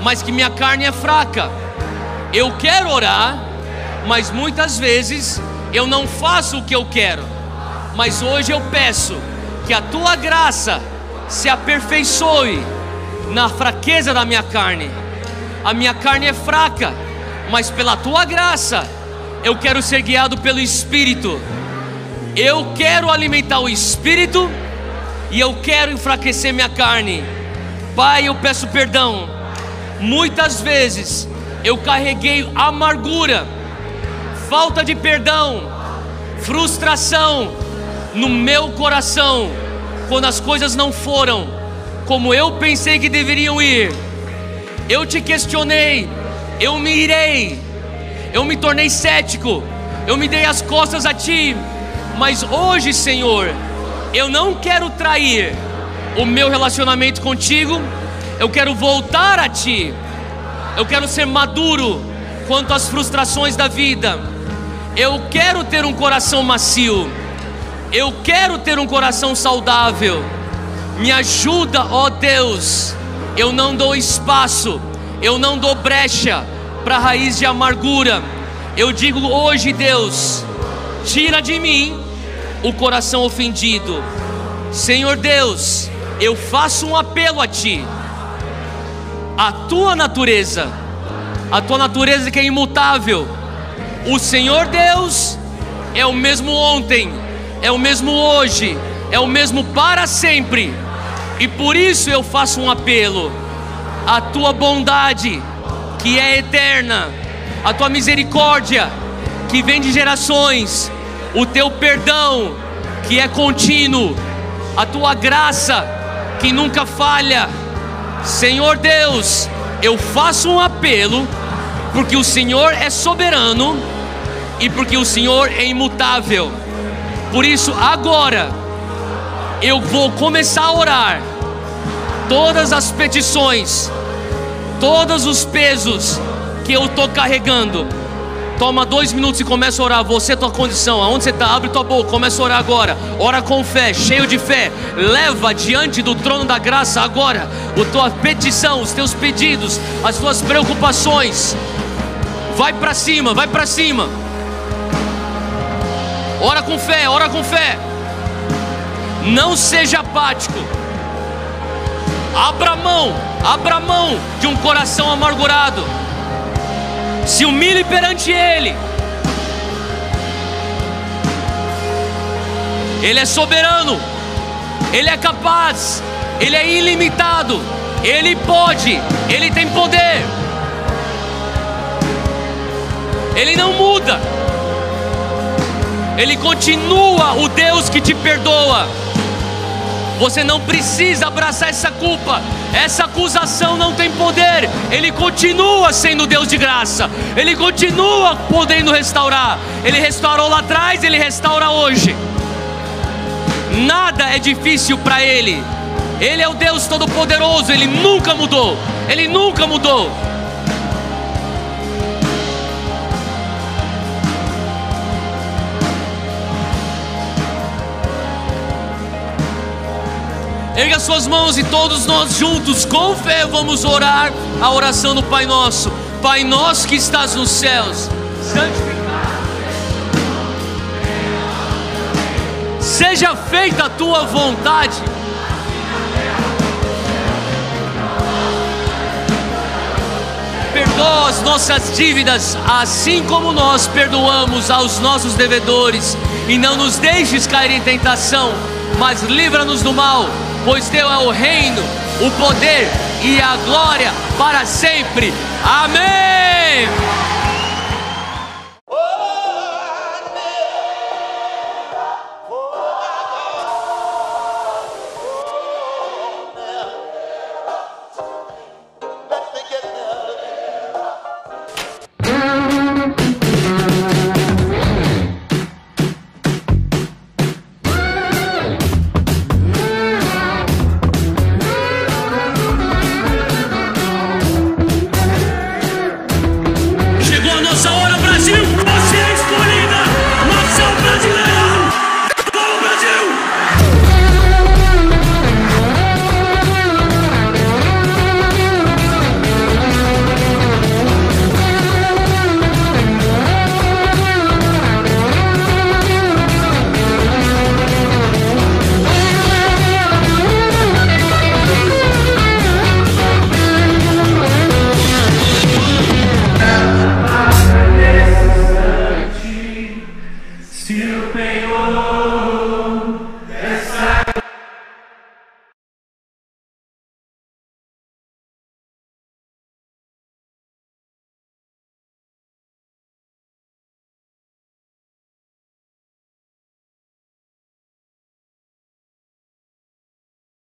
mas que minha carne é fraca. Eu quero orar, mas muitas vezes eu não faço o que eu quero. Mas hoje eu peço que a tua graça se aperfeiçoe na fraqueza da minha carne. A minha carne é fraca, mas pela tua graça eu quero ser guiado pelo Espírito. Eu quero alimentar o Espírito e eu quero enfraquecer minha carne. Pai, eu peço perdão. Muitas vezes eu carreguei amargura, falta de perdão, frustração no meu coração, quando as coisas não foram como eu pensei que deveriam ir. Eu te questionei, eu me irei, eu me tornei cético, eu me dei as costas a ti. Mas hoje, Senhor, eu não quero trair o meu relacionamento contigo. Eu quero voltar a ti. Eu quero ser maduro quanto às frustrações da vida. Eu quero ter um coração macio. Eu quero ter um coração saudável. Me ajuda, ó Deus. Eu não dou espaço, eu não dou brecha para raiz de amargura. Eu digo hoje, Deus, tira de mim o coração ofendido. Senhor Deus, eu faço um apelo a ti. A tua natureza que é imutável. O Senhor Deus é o mesmo ontem, é o mesmo hoje, é o mesmo para sempre. E por isso eu faço um apelo. A tua bondade, que é eterna, a tua misericórdia, que vem de gerações, o teu perdão, que é contínuo, a tua graça, que nunca falha. Senhor Deus, eu faço um apelo, porque o Senhor é soberano e porque o Senhor é imutável. Por isso agora eu vou começar a orar todas as petições, todos os pesos que eu estou carregando. Toma 2 minutos e começa a orar. Você, tua condição, aonde você está, abre tua boca, começa a orar agora. Ora com fé, cheio de fé. Leva diante do trono da graça agora a tua petição, os teus pedidos, as tuas preocupações. Vai para cima, vai para cima. Ora com fé, ora com fé. Não seja apático. Abra mão de um coração amargurado. Se humilhe perante Ele. Ele é soberano, Ele é capaz, Ele é ilimitado, Ele pode, Ele tem poder. Ele não muda. Ele continua o Deus que te perdoa. Você não precisa abraçar essa culpa. Essa acusação não tem poder. Ele continua sendo Deus de graça. Ele continua podendo restaurar. Ele restaurou lá atrás, Ele restaura hoje. Nada é difícil para Ele. Ele é o Deus Todo-Poderoso. Ele nunca mudou. Ele nunca mudou. Erga suas mãos e todos nós juntos, com fé, vamos orar a oração do Pai Nosso. Pai nosso que estás nos céus, santificado seja feita a tua vontade. Perdoa as nossas dívidas, assim como nós perdoamos aos nossos devedores. E não nos deixes cair em tentação, mas livra-nos do mal. Pois teu é o reino, o poder e a glória para sempre. Amém.